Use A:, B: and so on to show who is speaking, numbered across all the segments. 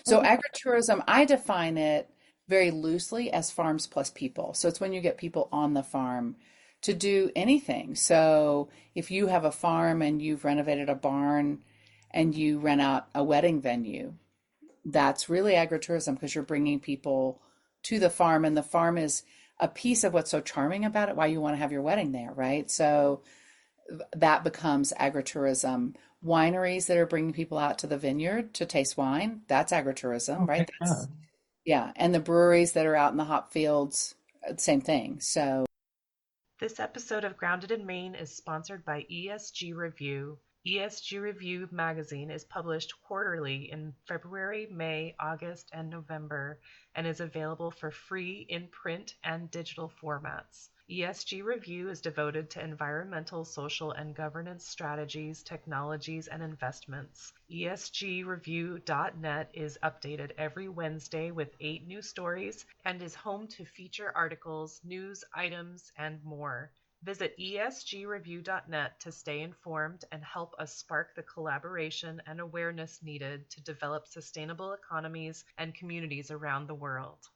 A: So agritourism, I define it very loosely as farms plus people. So it's when you get people on the farm to do anything. So if you have a farm and you've renovated a barn and you rent out a wedding venue, that's really agritourism because you're bringing people to the farm, and the farm is a piece of what's so charming about it, why you want to have your wedding there, right? So that becomes agritourism. Wineries that are bringing people out to the vineyard to taste wine, that's agritourism,
B: Oh,
A: right?
B: heck yeah.
A: That's, yeah. And the breweries that are out in the hop fields, same thing. So,
C: This episode of Grounded in Maine is sponsored by ESG Review. ESG Review magazine is published quarterly in February, May, August, and November, and is available for free in print and digital formats. ESG Review is devoted to environmental, social, and governance strategies, technologies, and investments. ESGreview.net is updated every Wednesday with 8 new stories and is home to feature articles, news items, and more. Visit esgreview.net to stay informed and help us spark the collaboration and awareness needed to develop sustainable economies and communities around the world.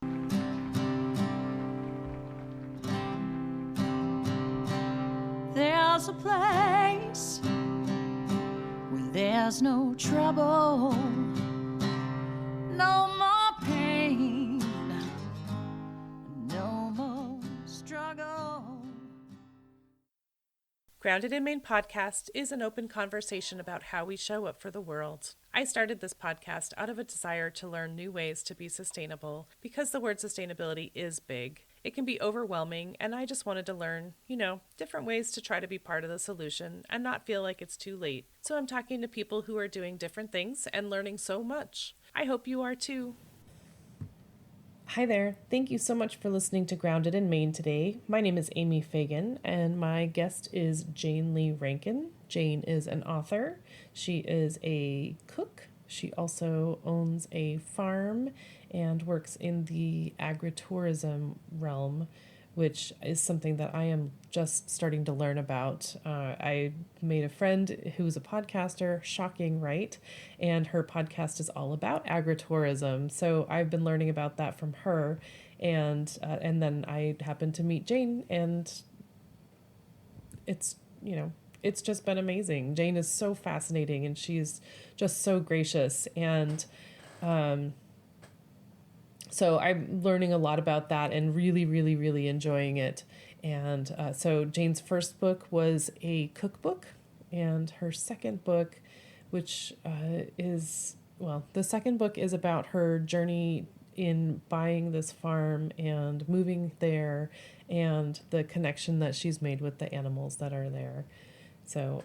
D: There's a place where there's no trouble, no more pain, no more struggle.
E: Grounded in Maine podcast is an open conversation about how we show up for the world. I started this podcast out of a desire to learn new ways to be sustainable because the word sustainability is big. It can be overwhelming, and I just wanted to learn, different ways to try to be part of the solution and not feel like it's too late. So I'm talking to people who are doing different things and learning so much. I hope you are too. Hi there. Thank you so much for listening to Grounded in Maine today. My name is Amy Fagan, and my guest is Jane Lee Rankin. Jane is an author. She is a cook. She also owns a farm and works in the agritourism realm, which is something that I am just starting to learn about. I made a friend who's a podcaster, shocking, right? And her podcast is all about agritourism. So I've been learning about that from her. And then I happened to meet Jane, and it's just been amazing. Jane is so fascinating, and she's just so gracious. And so I'm learning a lot about that and really, really, really enjoying it. And so Jane's first book was a cookbook, and her second book, which the second book is about her journey in buying this farm and moving there and the connection that she's made with the animals that are there. So,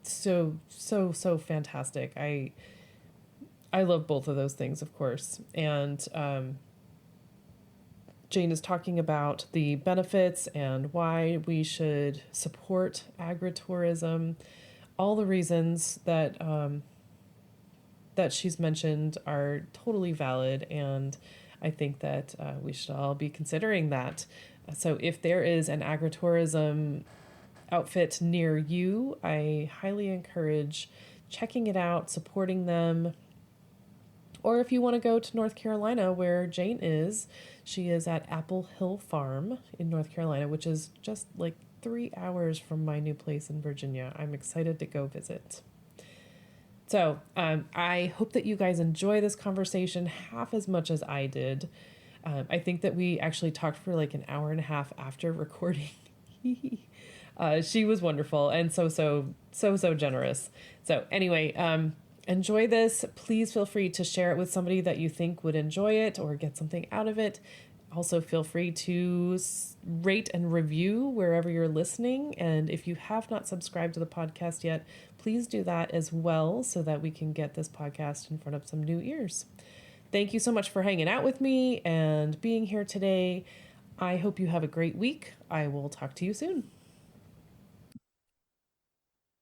E: so fantastic. I love both of those things, of course. And Jane is talking about the benefits and why we should support agritourism. All the reasons that that she's mentioned are totally valid, and I think that we should all be considering that. So if there is an agritourism outfit near you, I highly encourage checking it out, supporting them. Or if you want to go to North Carolina, where Jane is, she is at ALLLLL Farm in North Carolina, which is just like 3 hours from my new place in Virginia. I'm excited to go visit. So I hope that you guys enjoy this conversation half as much as I did. I think that we actually talked for like an hour and a half after recording. She was wonderful and so generous. So anyway, enjoy this. Please feel free to share it with somebody that you think would enjoy it or get something out of it. Also, feel free to rate and review wherever you're listening. And if you have not subscribed to the podcast yet, please do that as well so that we can get this podcast in front of some new ears. Thank you so much for hanging out with me and being here today. I hope you have a great week. I will talk to you soon.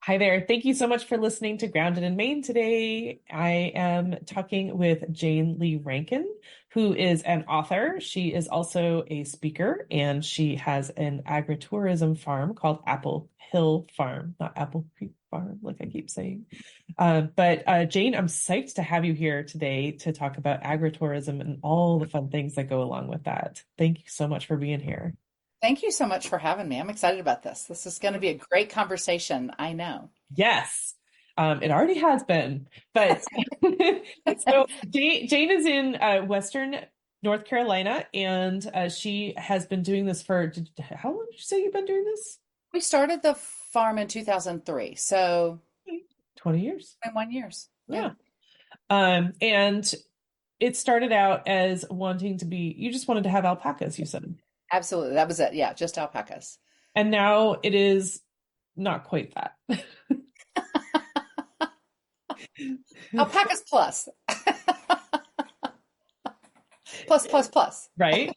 E: Hi there. Thank you so much for listening to Grounded in Maine today. I am talking with Jane Lee Rankin, who is an author. She is also a speaker, and she has an agritourism farm called Apple Hill Farm, not Apple Creek Farm, like I keep saying. But Jane, I'm psyched to have you here today to talk about agritourism and all the fun things that go along with that. Thank you so much for being here.
A: Thank you so much for having me. I'm excited about this. This is going to be a great conversation, I know.
E: Yes, it already has been. But so Jane is in Western North Carolina, and she has been doing this for, how long did you say you've been doing this?
A: We started the farm in 2003, so
E: 20 years.
A: 21 years. Yeah,
E: Yeah. And it started out as wanting to be, you just wanted to have alpacas, you said.
A: absolutely. That was it. Yeah, just alpacas.
E: And now it is not quite that.
A: Alpacas plus. Plus, plus, plus.
E: Right?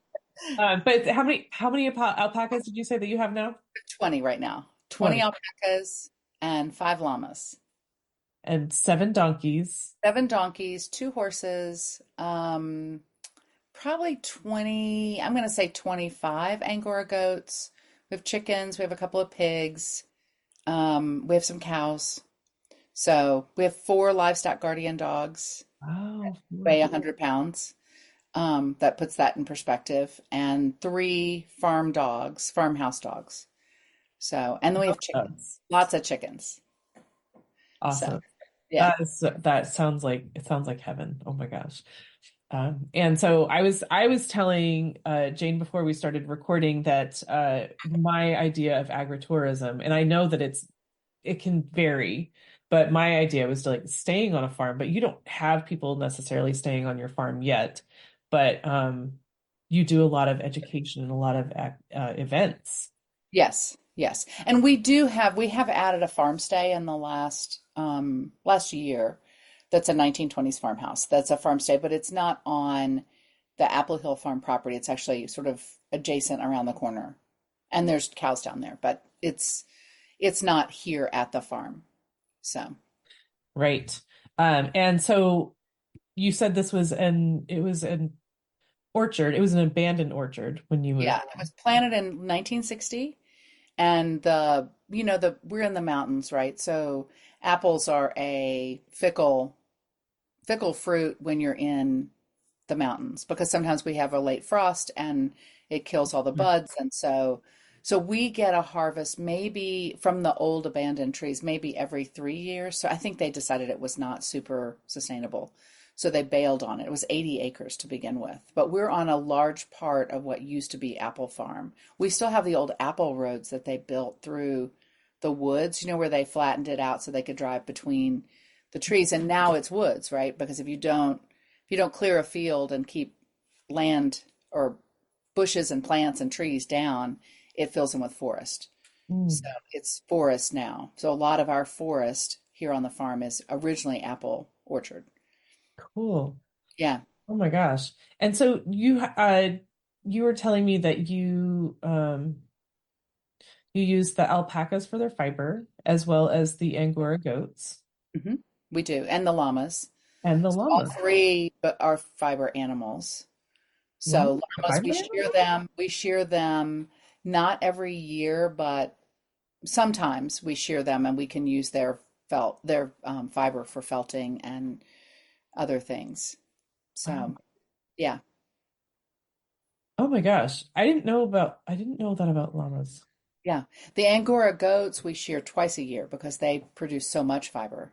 E: But how many alpacas did you say that you have now?
A: 20 right now. 20
E: 20.
A: alpacas and 5 llamas.
E: And 7 donkeys.
A: 7 donkeys, 2 horses, probably 20, I'm going to say 25 Angora goats. We have chickens, we have a couple of pigs, we have some cows. So we have 4 livestock guardian dogs,
E: Oh,
A: weigh 100 pounds. That puts that in perspective. And 3 farm dogs, farmhouse dogs. So, and then we have chickens, lots of chickens. So,
E: awesome.
A: yeah.
E: That sounds like it sounds like heaven. Oh my gosh. And so I was telling Jane before we started recording that my idea of agritourism, and I know that it can vary, but my idea was to like staying on a farm, but you don't have people necessarily staying on your farm yet, but you do a lot of education and a lot of events.
A: Yes, yes. And we have added a farm stay in the last year. That's a 1920s farmhouse. That's a farm stay, but it's not on the Apple Hill farm property. It's actually sort of adjacent around the corner. And there's cows down there, but it's not here at the farm. So,
E: Right. And so you said it was an orchard. It was an abandoned orchard when you moved.
A: yeah, it was planted in 1960. And we're in the mountains, right? So apples are a fickle fruit when you're in the mountains because sometimes we have a late frost and it kills all the buds. And so we get a harvest maybe from the old abandoned trees, maybe every 3 years. So I think they decided it was not super sustainable. So they bailed on it. It was 80 acres to begin with. But we're on a large part of what used to be Apple Farm. We still have the old apple roads that they built through the woods, where they flattened it out so they could drive between the trees. And now it's woods, right? Because if you don't clear a field and keep land or bushes and plants and trees down, it fills in with forest.
E: Mm,
A: So it's forest now. So a lot of our forest here on the farm is originally apple orchard.
E: cool.
A: Yeah.
E: Oh my gosh. And so you were telling me that you use the alpacas for their fiber as well as the Angora goats
A: hmm We do. And the llamas.
E: and the
A: So all
E: llamas.
A: three are fiber animals.
E: Llamas
A: So
E: are
A: llamas,
E: fiber
A: we shear
E: animals?
A: them. We shear them not every year, but sometimes we shear them and we can use their fiber for felting and other things.
E: Wow.
A: So yeah.
E: Oh my gosh. I didn't know that about llamas.
A: Yeah. The Angora goats we shear twice a year because they produce so much fiber.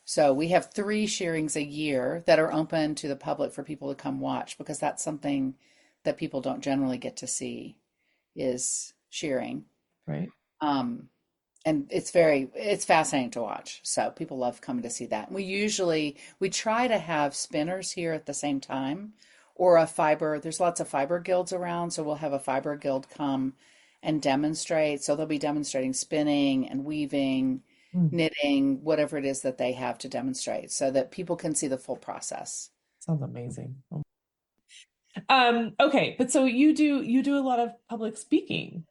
A: So we have 3 shearings a year that are open to the public for people to come watch because that's something that people don't generally get to see is shearing.
E: Right?
A: Um, and it's fascinating to watch. So people love coming to see that. We try to have spinners here at the same time or there's lots of fiber guilds around, so we'll have a fiber guild come and demonstrate. So they'll be demonstrating spinning and weaving,
E: Mm,
A: knitting, whatever it is that they have to demonstrate so that people can see the full process.
E: sounds amazing. Okay, but so you do a lot of public speaking.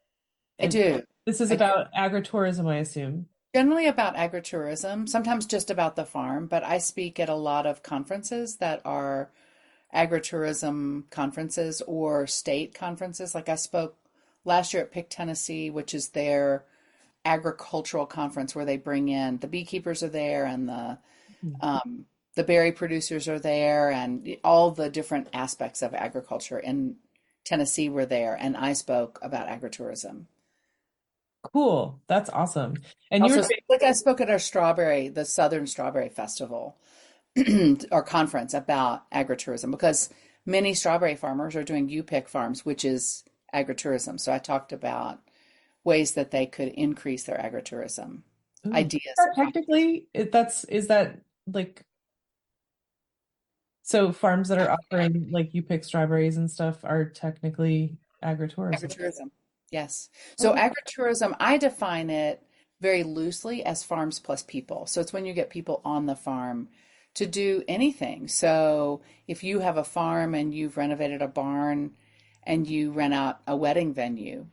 A: I
E: And
A: do.
E: this is
A: I do.
E: about agritourism, I assume.
A: Generally about agritourism, sometimes just about the farm, but I speak at a lot of conferences that are agritourism conferences or state conferences. Like I spoke last year at Pick, Tennessee, which is their agricultural conference where they bring in the beekeepers are there and the berry producers are there and all the different aspects of agriculture in Tennessee were there, and I spoke about agritourism.
E: Cool. That's awesome. And you were
A: Also,
E: saying,
A: like I spoke at the Southern Strawberry Festival or conference about agritourism because many strawberry farmers are doing U-pick farms, which is agritourism. So I talked about ways that they could increase their agritourism
E: ooh,
A: ideas.
E: technically, is that like, so farms that are offering like you pick strawberries and stuff are technically agritourism.
A: Agritourism, yes. So
E: Okay.
A: agritourism, I define it very loosely as farms plus people. So it's when you get people on the farm to do anything. So if you have a farm and you've renovated a barn and you rent out a wedding venue,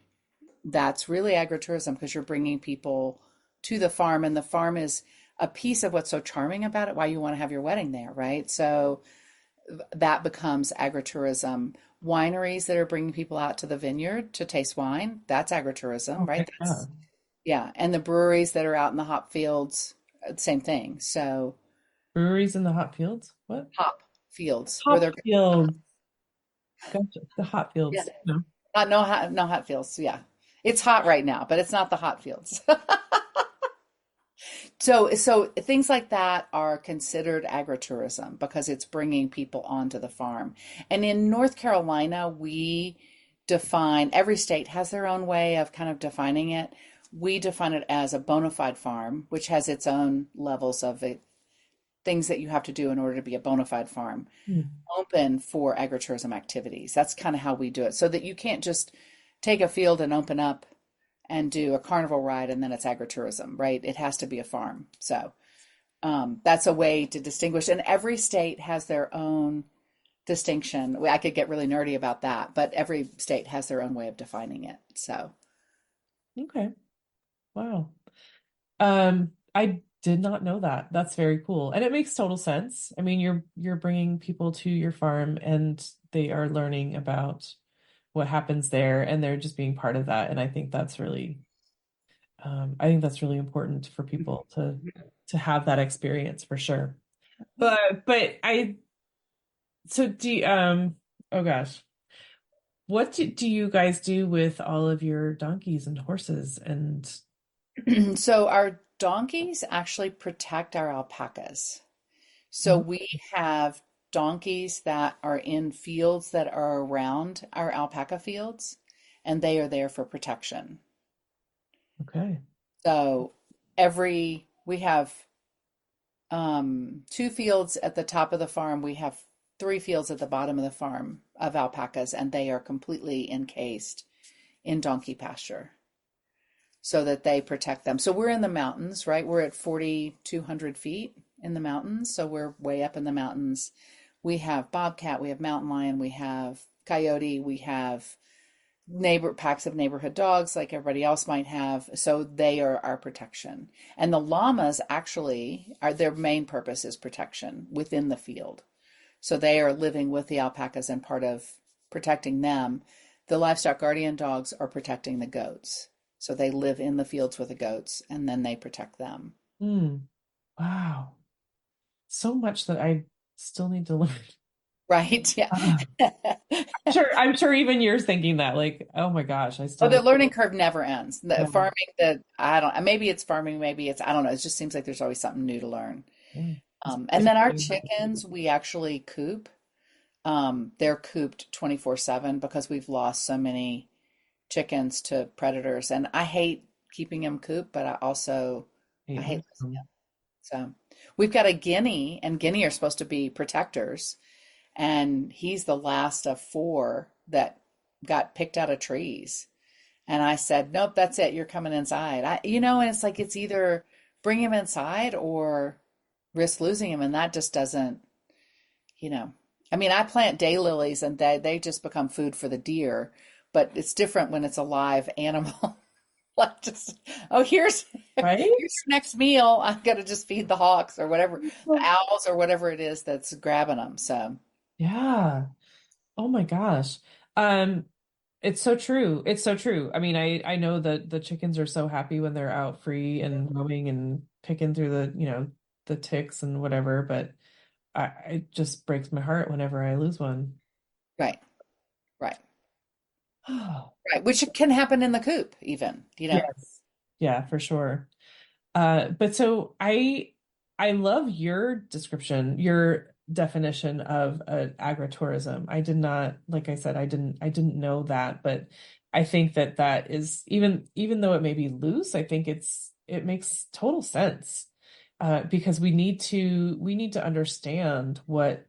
A: that's really agritourism because you're bringing people to the farm, and the farm is a piece of what's so charming about it, why you want to have your wedding there, right? So that becomes agritourism. Wineries that are bringing people out to the vineyard to taste wine, that's agritourism,
E: Okay.
A: right?
E: Yeah.
A: That's, yeah. And the breweries that are out in the hop fields, same thing. So
E: Breweries in the hot fields? What?
A: hop fields where
E: Hop
A: they're,
E: fields. Gotcha. The hot
A: yeah,
E: fields. No.
A: not no hot fields. Yeah. It's hot right now, but it's not the hot fields. So things like that are considered agritourism because it's bringing people onto the farm. And in North Carolina, we define, every state has their own way of kind of defining it. We define it as a bona fide farm, which has its own levels of it, things that you have to do in order to be a bona fide farm,
E: Hmm.
A: open for agritourism activities. That's kind of how we do it, so that you can't just take a field and open up and do a carnival ride and then it's agritourism, right? It has to be a farm. So that's a way to distinguish. And every state has their own distinction. I could get really nerdy about that, but every state has their own way of defining it. So,
E: Okay. Wow. I did not know that. That's very cool. And it makes total sense. I mean, you're bringing people to your farm and they are learning about what happens there and they're just being part of that. And I think that's really important for people to have that experience for sure. But I so do you, oh gosh. What do you guys do with all of your donkeys and horses and
A: so our donkeys actually protect our alpacas. So
E: Mhm.
A: we have donkeys that are in fields that are around our alpaca fields, and they are there for protection.
E: Okay.
A: So we have two fields at the top of the farm. We have three fields at the bottom of the farm of alpacas, and they are completely encased in donkey pasture so that they protect them. So we're in the mountains, right? We're at 4,200 feet in the mountains. So we're way up in the mountains. We have bobcat, we have mountain lion, we have coyote, we have packs of neighborhood dogs like everybody else might have. So they are our protection. And the llamas actually are their main purpose is protection within the field. So they are living with the alpacas and part of protecting them. The livestock guardian dogs are protecting the goats. So they live in the fields with the goats and then they protect them.
E: Hmm. Wow. So much that I still need to learn.
A: Right? Yeah.
E: Ah. I'm sure even you're thinking that, like, oh my gosh, I
A: Oh,
E: still
A: the
E: need
A: learning curve never ends. The
E: yeah,
A: farming that I don't, maybe it's farming, maybe it's, I don't know. It just seems like there's always something new to learn.
E: yeah. It's
A: And then our
E: basically
A: chickens, we actually coop. They're cooped 24/7 because we've lost so many chickens to predators. And I hate keeping them cooped, but I
E: hate
A: hate losing
E: losing
A: them. So we've got a guinea, and guinea are supposed to be protectors. And he's the last of four that got picked out of trees. And I said, nope, that's it. You're coming inside. And it's like it's either bring him inside or risk losing him. And that just doesn't, you know. I mean, I plant daylilies and they just become food for the deer, but it's different when it's a live animal. Like just, oh,
E: Right?
A: here's next meal. I'm gonna just feed the hawks or whatever, the owls or whatever it is that's grabbing them. So
E: Yeah. Oh my gosh. Um, it's so true. It's so true. I mean, I know that the chickens are so happy when they're out free and roaming and picking through the, the ticks and whatever, but it just breaks my heart whenever I lose one.
A: right, right, right. Which can happen in the coop, even, you know.
E: Yes. Yeah, for sure. But so I love your description, your definition of agritourism. I did not, like I said, I didn't know that, but I think that that is even though it may be loose, I think it makes total sense. Because we need to understand what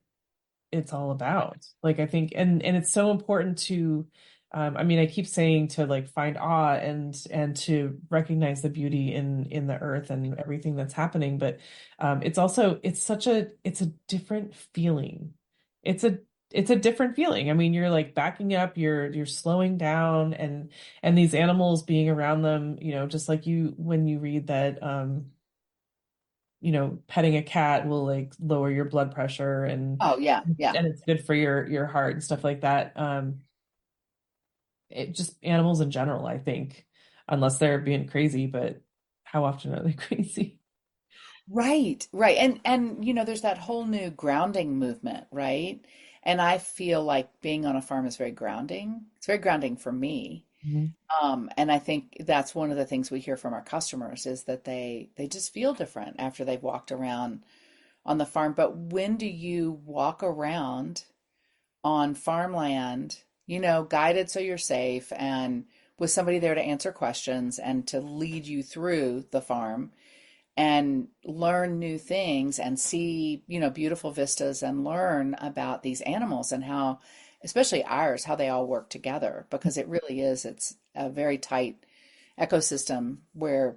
E: it's all about. Like I think, and it's so important to, I mean, I keep saying to like find awe and to recognize the beauty in the earth and everything that's happening. But it's also it's a different feeling. It's a different feeling. I mean, you're like backing up, you're slowing down, and these animals being around them, just like you when you read that petting a cat will like lower your blood pressure
A: Oh yeah, yeah.
E: and it's good for your heart and stuff like that. It just animals in general, I think, unless they're being crazy, but how often are they crazy?
A: Right, right. And there's that whole new grounding movement, right? And I feel like being on a farm is very grounding. It's very grounding for me.
E: Mhm.
A: And I think that's one of the things we hear from our customers is that they just feel different after they've walked around on the farm. But when do you walk around on farmland, guided so you're safe and with somebody there to answer questions and to lead you through the farm and learn new things and see, beautiful vistas and learn about these animals and how, especially ours, how they all work together because it really is, it's a very tight ecosystem where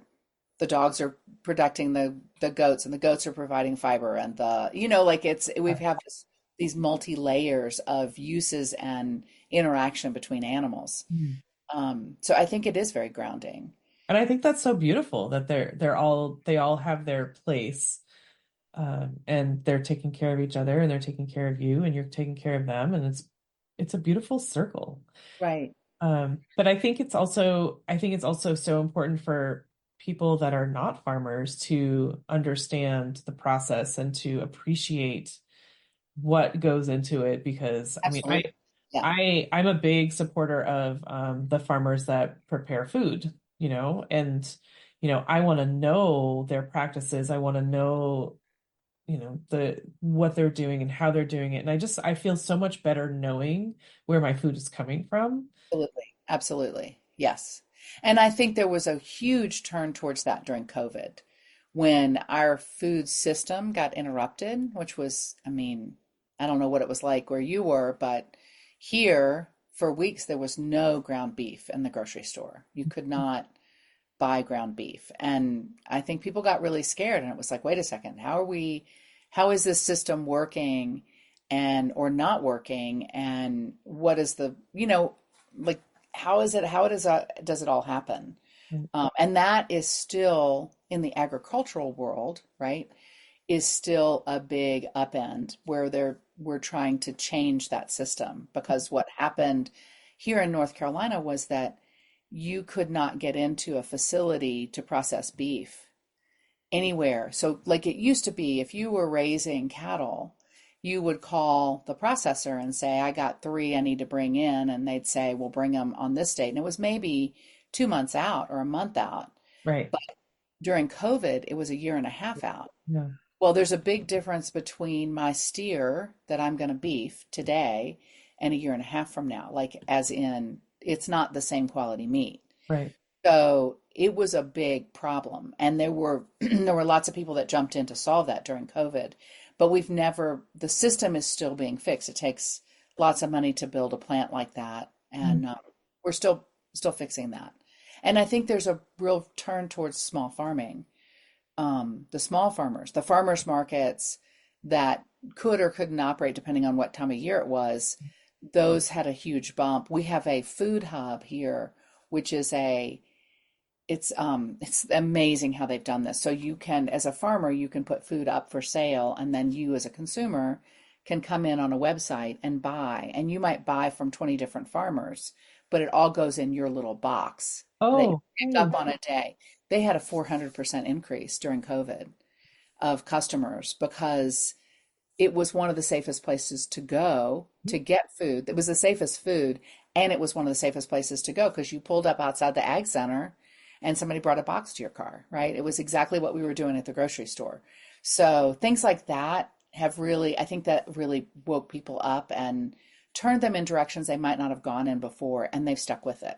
A: the dogs are protecting the goats and the goats are providing fiber and like we have these multi layers of uses and interaction between animals.
E: Mhm.
A: So I think it is very grounding.
E: And I think that's so beautiful that they all have their place, and they're taking care of each other and they're taking care of you and you're taking care of them, and it's a beautiful circle.
A: Right.
E: But I think it's also so important for people that are not farmers to understand the process and to appreciate what goes into it because I mean
A: Absolutely. Yeah.
E: I'm a big supporter of the farmers that prepare food, and I want to know their practices. I want to know, the what they're doing and how they're doing it. And I feel so much better knowing where my food is coming from.
A: Absolutely. Absolutely. Yes. And I think there was a huge turn towards that during COVID when our food system got interrupted, which was, I mean, I don't know what it was like where you were, but here for weeks there was no ground beef in the grocery store. You could not buy ground beef. And I think people got really scared and it was like, wait a second, how is this system working and or not working? And what is like does it all happen? And that is still in the agricultural world, right? Is still a big upend where we're trying to change that system because what happened here in North Carolina was that you could not get into a facility to process beef anywhere. So, like it used to be, if you were raising cattle, you would call the processor and say, I got three I need to bring in. And they'd say, we'll bring them on this date. And it was maybe 2 months out or a month out.
E: Right.
A: But during COVID, it was a year and a half out.
E: Yeah.
A: Well, there's a big difference between my steer that I'm going to beef today and a year and a half from now. Like, as in, it's not the same quality meat.
E: Right.
A: So it was a big problem. And there were there were lots of people that jumped in to solve that during COVID. But the system is still being fixed. It takes lots of money to build a plant like that.
E: Mm.
A: And we're still fixing that. And I think there's a real turn towards small farming. The small farmers, the farmers markets that could or couldn't operate depending on what time of year it was, those had a huge bump. We have a food hub here, which is it's amazing how they've done this. So you can, as a farmer, you can put food up for sale, and then you as a consumer can come in on a website and buy. And you might buy from 20 different farmers, but it all goes in your little box that you
E: Oh,
A: pick
E: hey.
A: up on a day. They had a 400% increase during COVID of customers because it was one of the safest places to go to get food. It was the safest food, and it was one of the safest places to go because you pulled up outside the ag center and somebody brought a box to your car, right? It was exactly what we were doing at the grocery store. So things like that have really, I think that really woke people up and turned them in directions they might not have gone in before, and they've stuck with it.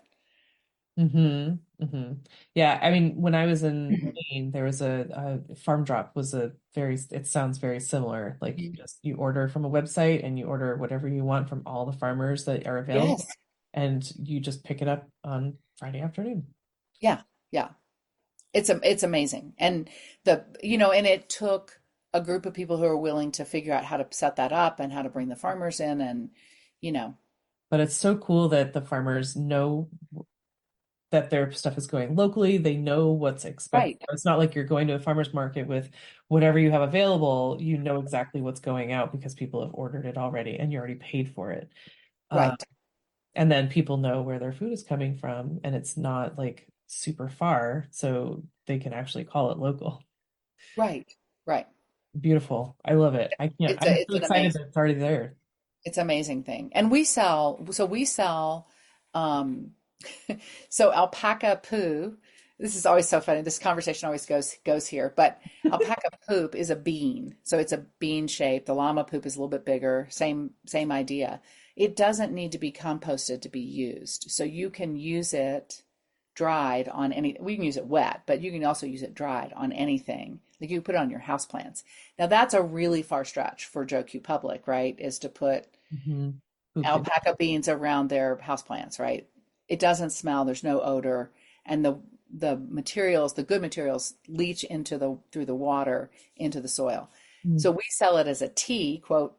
E: Yeah, I mean, when I was in Maine, there was a farm drop was a very, it sounds very similar. Like you
A: Mhm.
E: just you order from a website and you order whatever you want from all the farmers that are available,
A: Yes.
E: and you just pick it up on Friday afternoon.
A: Yeah. Yeah. It's amazing. And and it took a group of people who are willing to figure out how to set that up and how to bring the farmers in and you know,
E: But it's so cool that the farmers know that their stuff is going locally. They know what's expected.
A: right,
E: It's not like you're going to a farmer's market with whatever you have available. You know exactly what's going out because people have ordered it already and you already paid for it. Uh,
A: right,
E: and then people know where their food is coming from and it's not like super far, so they can actually call it local.
A: right, right.
E: Beautiful. I love it. I can't.
A: It's a
E: I'm
A: it's
E: so
A: an
E: excited
A: amazing
E: that it's already there.
A: it's an amazing thing. And we sell um so alpaca poo. This is always so funny. This conversation always goes here, but alpaca poop is a bean. So it's a bean shape. The llama poop is a little bit bigger. Same idea. It doesn't need to be composted to be used. So you can use it dried on any, we can use it wet, but you can also use it dried on anything. Like you put it on your houseplants. Now that's a really far stretch for Joe Q Public, right? Is to put
E: Hmm. Poop it.
A: alpaca beans around their houseplants, right? It doesn't smell, there's no odor, and the materials, the good materials, leach into the through the water into the soil.
E: Mm.
A: So we sell it as a tea, quote,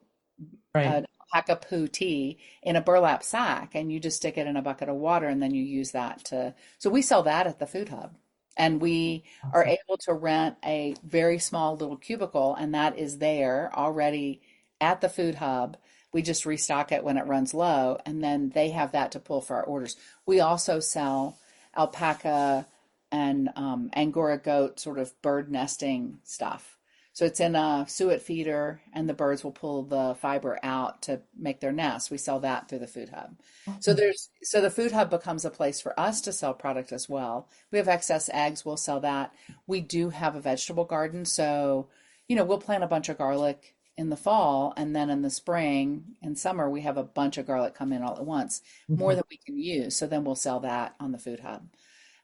E: Right.
A: an alpaca poo tea in a burlap sack, and you just stick it in a bucket of water, and then you use that to. So we sell that at the food hub, and we are
E: Awesome.
A: able to rent a very small little cubicle, and that is there already at the food hub. We just restock it when it runs low, and then they have that to pull for our orders. We also sell alpaca and Angora goat sort of bird nesting stuff. So it's in a suet feeder, and the birds will pull the fiber out to make their nests. We sell that through the food hub.
E: Awesome.
A: So the food hub becomes a place for us to sell product as well. We have excess eggs, we'll sell that. We do have a vegetable garden, so we'll plant a bunch of garlic in the fall, and then in the spring and summer we have a bunch of garlic come in all at once, more
E: Mhm.
A: than we can use. So then we'll sell that on the food hub.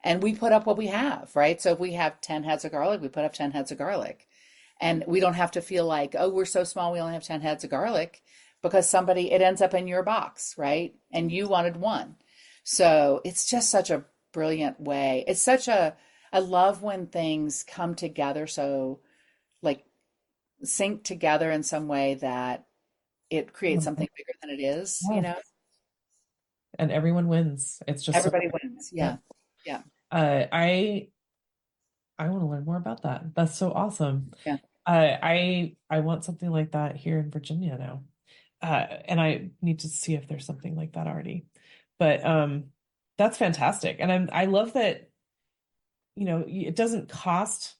A: And we put up what we have, right? So if we have 10 heads of garlic, we put up 10 heads of garlic. And we don't have to feel like, oh, we're so small, we only have 10 heads of garlic because it ends up in your box, right? And you wanted one. So it's just such a brilliant way. I love when things come together so like sync together in some way that it creates something bigger than it is,
E: Yeah. And everyone wins. It's just so,
A: Everybody wins.
E: yeah.
A: Yeah. Yeah.
E: Uh, I I want to learn more about that. That's so awesome.
A: Yeah.
E: I want something like that here in Virginia now. And I need to see if there's something like that already. But that's fantastic. And I love that, it doesn't cost,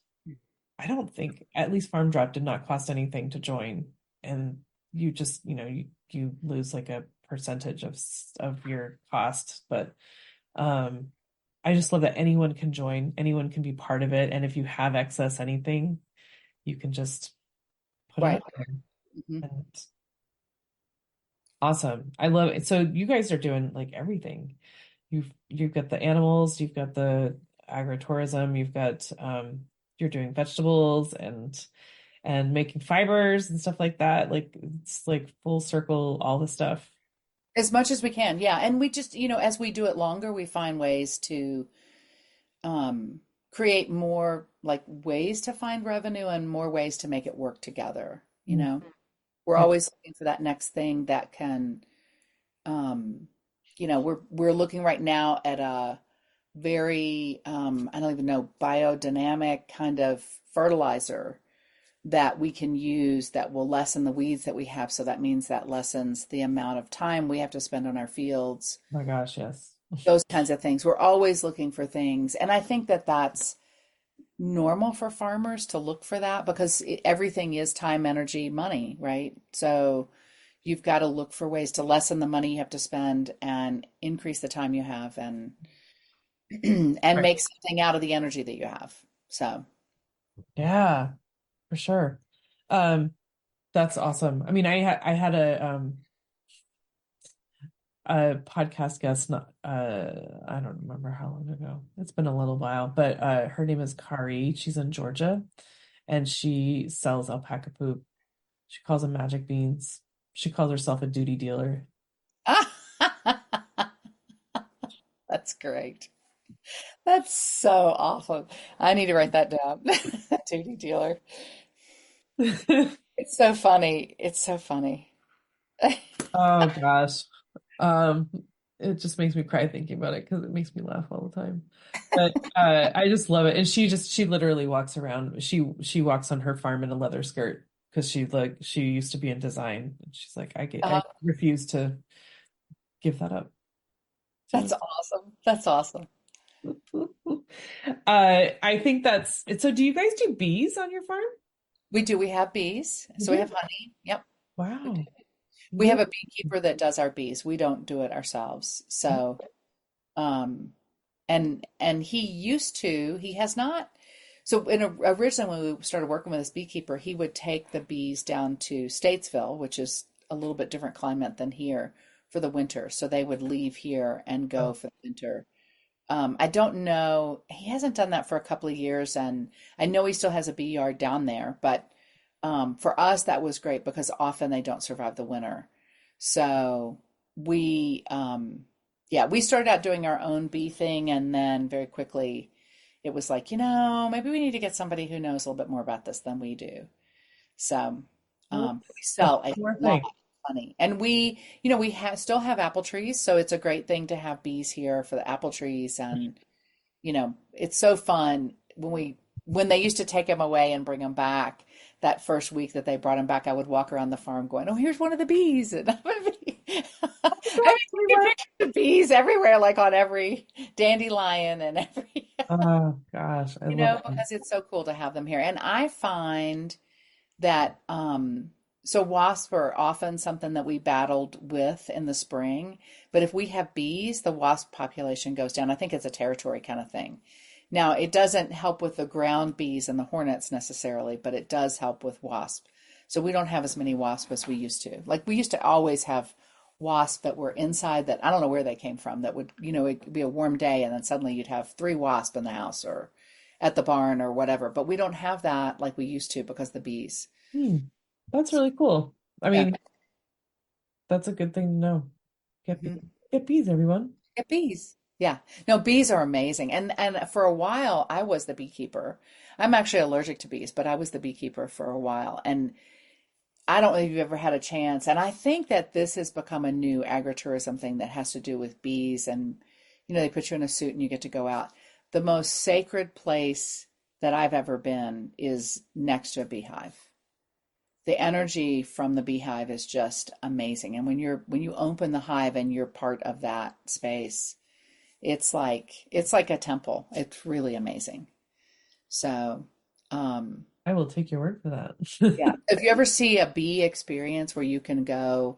E: I don't think, at least Farm Drop did not cost anything to join. And you just, you lose like a percentage of your cost, but um I just love that anyone can join, anyone can be part of it. And if you have excess anything, you can just put it
A: Right.
E: up there.
A: Mhm.
E: And awesome. I love it. So you guys are doing like everything. You've got the animals, you've got the agritourism, you've got you're doing vegetables and making fibers and stuff like that. Like it's like full circle, all the stuff.
A: As much as we can, yeah. And we just, as we do it longer, we find ways to um, create more like ways to find revenue and more ways to make it work together.
E: Mm.
A: We're
E: Yeah.
A: always looking for that next thing that can, um, we're looking right now at a very, I don't even know, biodynamic kind of fertilizer that we can use that will lessen the weeds that we have. So that means that lessens the amount of time we have to spend on our fields,
E: Oh my gosh, yes.
A: those kinds of things. We're always looking for things. And I think that that's normal for farmers to look for that because everything is time, energy, money, right? So you've got to look for ways to lessen the money you have to spend and increase the time you have and and
E: Right.
A: make something out of the energy that you have. So,
E: Yeah, for sure. Um, that's awesome. I mean, I had a podcast guest, not I don't remember how long ago. It's been a little while, but her name is Kari. She's in Georgia and she sells alpaca poop. She calls them magic beans. She calls herself a duty dealer.
A: that's great. That's so awesome. I need to write that down. Duty dealer. It's so funny. It's so funny.
E: Oh gosh. Um, it just makes me cry thinking about it because it makes me laugh all the time. But I just love it. And she literally walks around. She walks on her farm in a leather skirt because she used to be in design. And she's like, I
A: Uh,
E: refuse to give that up.
A: that's
E: So
A: awesome. That's awesome.
E: I think that's it. So do you guys do bees on your farm?
A: We do. We have bees.
E: You
A: So we
E: do?
A: have honey. Yep. We do.
E: Wow.
A: We
E: Really?
A: have a beekeeper that does our bees. We don't do it ourselves. So, um, and he used to, he has not. So originally when we started working with this beekeeper, he would take the bees down to Statesville, which is a little bit different climate than here for the winter. So they would leave here and
E: Oh,
A: go for the winter. I don't know. He hasn't done that for a couple of years, and I know he still has a bee yard down there, but for us, that was great because often they don't survive the winter. So we, yeah, we started out doing our own bee thing, and then very quickly it was like, maybe we need to get somebody who knows a little bit more about this than we do. So we
E: that's
A: sell a
E: one more
A: lot
E: thing.
A: of honey, and we have still have apple trees, so it's a great thing to have bees here for the apple trees, and it's so fun when they used to take them away and bring them back. That first week that they brought him back, I would walk around the farm going, "Oh, here's one of the bees," and I would be, I mean, you can picture the bees everywhere, like on every dandelion and every,
E: Oh gosh, I love them.
A: because it's so cool to have them here. And I find that so wasps are often something that we battled with in the spring, but if we have bees, the wasp population goes down. I think it's a territory kind of thing. Now, it doesn't help with the ground bees and the hornets necessarily, but it does help with wasp. So we don't have as many wasps as we used to. Like we used to always have wasps that were inside that I don't know where they came from that would, it could be a warm day and then suddenly you'd have three wasps in the house or at the barn or whatever. But we don't have that like we used to because the bees.
E: Hmm, that's really cool. I
A: Yeah.
E: mean, that's a good thing to know. Get
A: Mhm.
E: get bees, everyone.
A: Get bees. Yeah. No, bees are amazing. And for a while I was the beekeeper. I'm actually allergic to bees, but I was the beekeeper for a while. And I don't know if you've ever had a chance. And I think that this has become a new agritourism thing that has to do with bees. And, they put you in a suit and you get to go out. The most sacred place that I've ever been is next to a beehive. The energy from the beehive is just amazing. And when you open the hive and you're part of that space, it's like a temple. It's really amazing. So,
E: I will take your word for
A: yeah.
E: that.
A: If you ever see a bee experience where you can go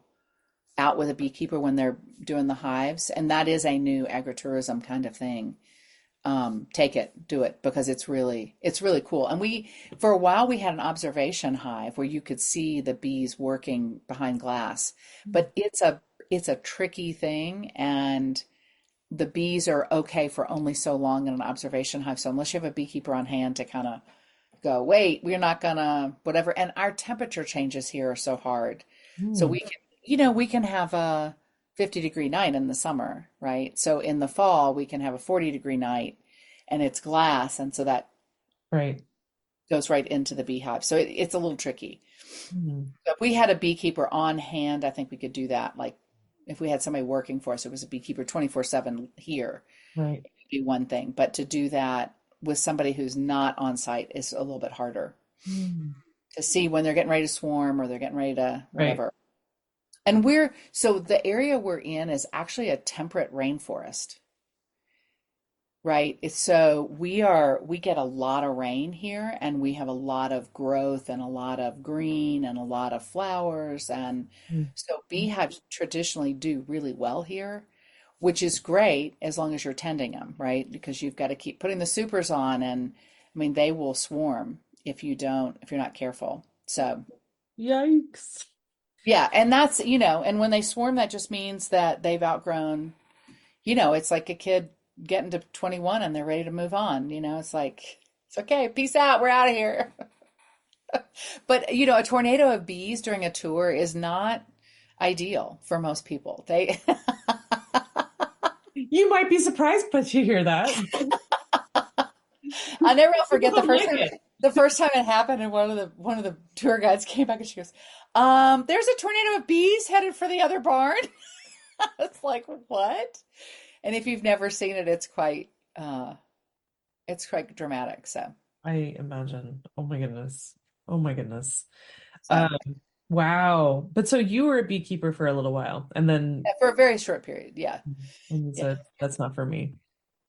A: out with a beekeeper when they're doing the hives, and that is a new agritourism kind of thing. Take it, do it because it's really cool. And for a while we had an observation hive where you could see the bees working behind glass, but it's a tricky thing, and the bees are okay for only so long in an observation hive. So unless you have a beekeeper on hand to kind of go, wait, we're not gonna whatever. And our temperature changes here are so hard. So
E: Hmm,
A: we can have a 50-degree night in the summer, right? So in the fall we can have a 40-degree night and it's glass, and so that
E: right.
A: goes right into the beehive. So it's a little tricky.
E: Hmm,
A: But if we had a beekeeper on hand, I think we could do that. Like if we had somebody working for us, it was a beekeeper 24/7 here.
E: right.
A: be one thing, but to do that with somebody who's not on site is a little bit harder
E: Mm.
A: to see when they're getting ready to swarm or they're getting ready to
E: Right.
A: whatever. And so the area we're in is actually a temperate rainforest, right? So we get a lot of rain here and we have a lot of growth and a lot of green and a lot of flowers. And
E: Mm.
A: so beehives traditionally do really well here, which is great as long as you're tending them, right? Because you've got to keep putting the supers on and I mean they will swarm if you're not careful. So
E: Yikes.
A: yeah, and that's, and when they swarm, that just means that they've outgrown, it's like a kid getting to 21 and they're ready to move on. It's like, it's okay, peace out, we're out of here. But, a tornado of bees during a tour is not ideal for most people.
E: You might be surprised, but you hear that.
A: I'll never forget
E: People don't like it.
A: the first time it happened, and one of the tour guides came back and she goes, there's a tornado of bees headed for the other barn. It's like, what? And if you've never seen it, it's quite dramatic. So,
E: I imagine. Oh my goodness. Oh my goodness.
A: so
E: Wow. But so you were a beekeeper for a little while, and then
A: yeah, for a very short period. Yeah.
E: and you
A: Yeah.
E: said that's not for me.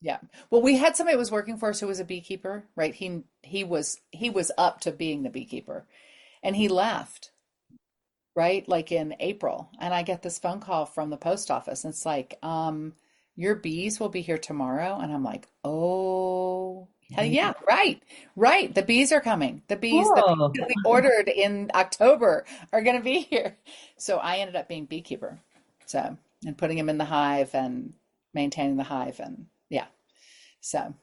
A: Yeah. Well, we had somebody who was working for us who was a beekeeper, right? He was up to being the beekeeper and he left, right? Like in April. And I get this phone call from the post office. And it's like, your bees will be here tomorrow. And I'm like, oh, hell yeah, right, right. The bees are coming. The bees
E: Cool.
A: that we ordered in October are going to be here. So I ended up being beekeeper. So, and putting them in the hive and maintaining the hive and yeah. So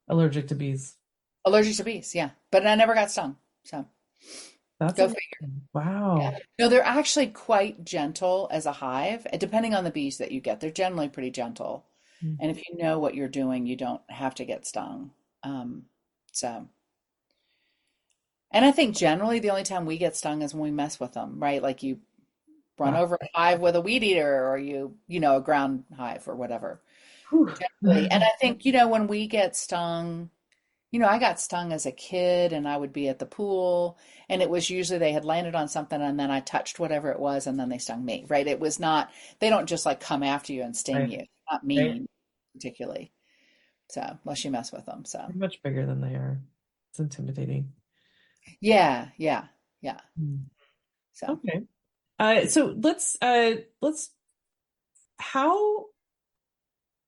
E: Allergic to bees.
A: allergic to bees, yeah. But I never got stung. So
E: That's
A: go figure.
E: amazing.
A: Yeah.
E: Wow.
A: No, they're actually quite gentle as a hive, depending on the bees that you get. They're generally pretty gentle.
E: Mm.
A: And if you know what you're doing, you don't have to get stung. Um, so, and I think generally the only time we get stung is when we mess with them, right? Like you run
E: Wow.
A: over a hive with a weed eater or a ground hive or whatever.
E: Whew.
A: Generally. And I think, when we get stung, I got stung as a kid and I would be at the pool and it was usually they had landed on something and then I touched whatever it was and then they stung me, right? It was not, they don't just like come after you and sting
E: Right.
A: you. Not
E: Right.
A: mean particularly. So, unless you mess with them. So,
E: They're much bigger than they are. It's intimidating.
A: yeah, yeah, yeah.
E: Mm.
A: So,
E: Okay. So let's how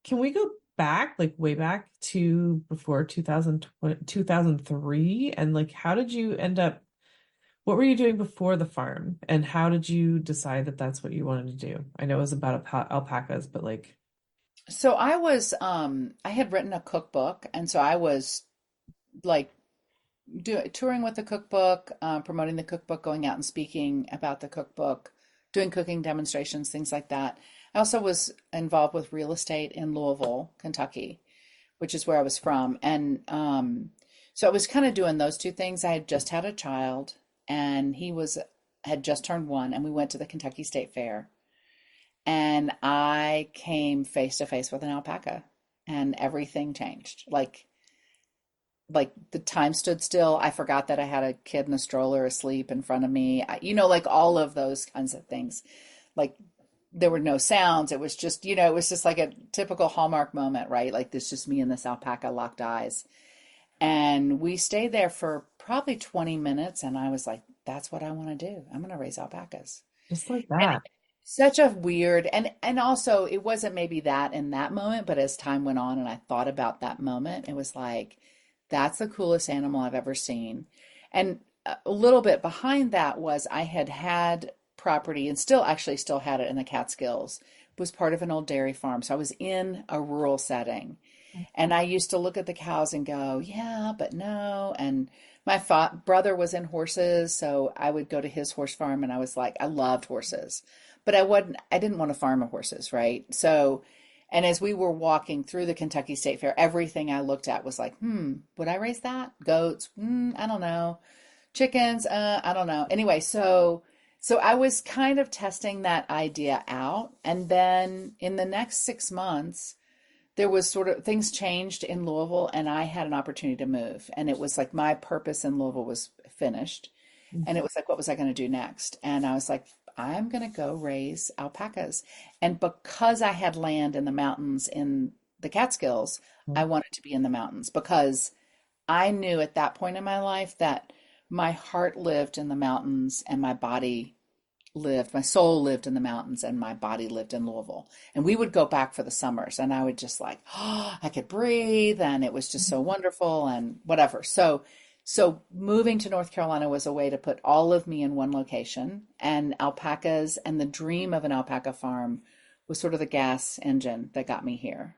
E: can we go back, like way back to before 2003, and like how did you end up, what were you doing before the farm and how did you decide that that's what you wanted to do? I know it was about alpacas, but like
A: so I had written a cookbook and so I was like touring with the cookbook, promoting the cookbook, going out and speaking about the cookbook, doing cooking demonstrations, things like that. I also was involved with real estate in Louisville, Kentucky, which is where I was from. And so I was kind of doing those two things. I had just had a child and had just turned 1 and we went to the Kentucky State Fair and I came face to face with an alpaca and everything changed. Like the time stood still. I forgot that I had a kid in a stroller asleep in front of me. Like all of those kinds of things. Like there were no sounds. It was just, it was just like a typical Hallmark moment, right? Like this just me and this alpaca locked eyes. And we stayed there for probably 20 minutes and I was like, that's what I want to do. I'm going to raise alpacas.
E: just like
A: And
E: that.
A: such a weird and also it wasn't maybe that in that moment, but as time went on and I thought about that moment, it was like that's the coolest animal I've ever seen. And a little bit behind that was I had property and still had it in the Catskills. It was part of an old dairy farm. So I was in a rural setting. And I used to look at the cows and go, yeah, but no. And my brother was in horses, so I would go to his horse farm and I was like, I loved horses, but I didn't want to farm the horses, right? So, and as we were walking through the Kentucky State Fair, everything I looked at was like, would I raise that? Goats? I don't know. Chickens? I don't know. Anyway, so I was kind of testing that idea out. And then in the next 6 months, there was sort of things changed in Louisville and I had an opportunity to move. And it was like my purpose in Louisville was finished. And it was like, what was I going to do next? And I was like, I'm going to go raise alpacas. And because I had land in the mountains in the Catskills, I wanted to be in the mountains because I knew at that point in my life that my heart lived in the mountains and my soul lived in the mountains and my body lived in Louisville. And we would go back for the summers and I would just like, oh, I could breathe and it was just so wonderful and whatever. So moving to North Carolina was a way to put all of me in one location, and alpacas and the dream of an alpaca farm was sort of the gas engine that got me here.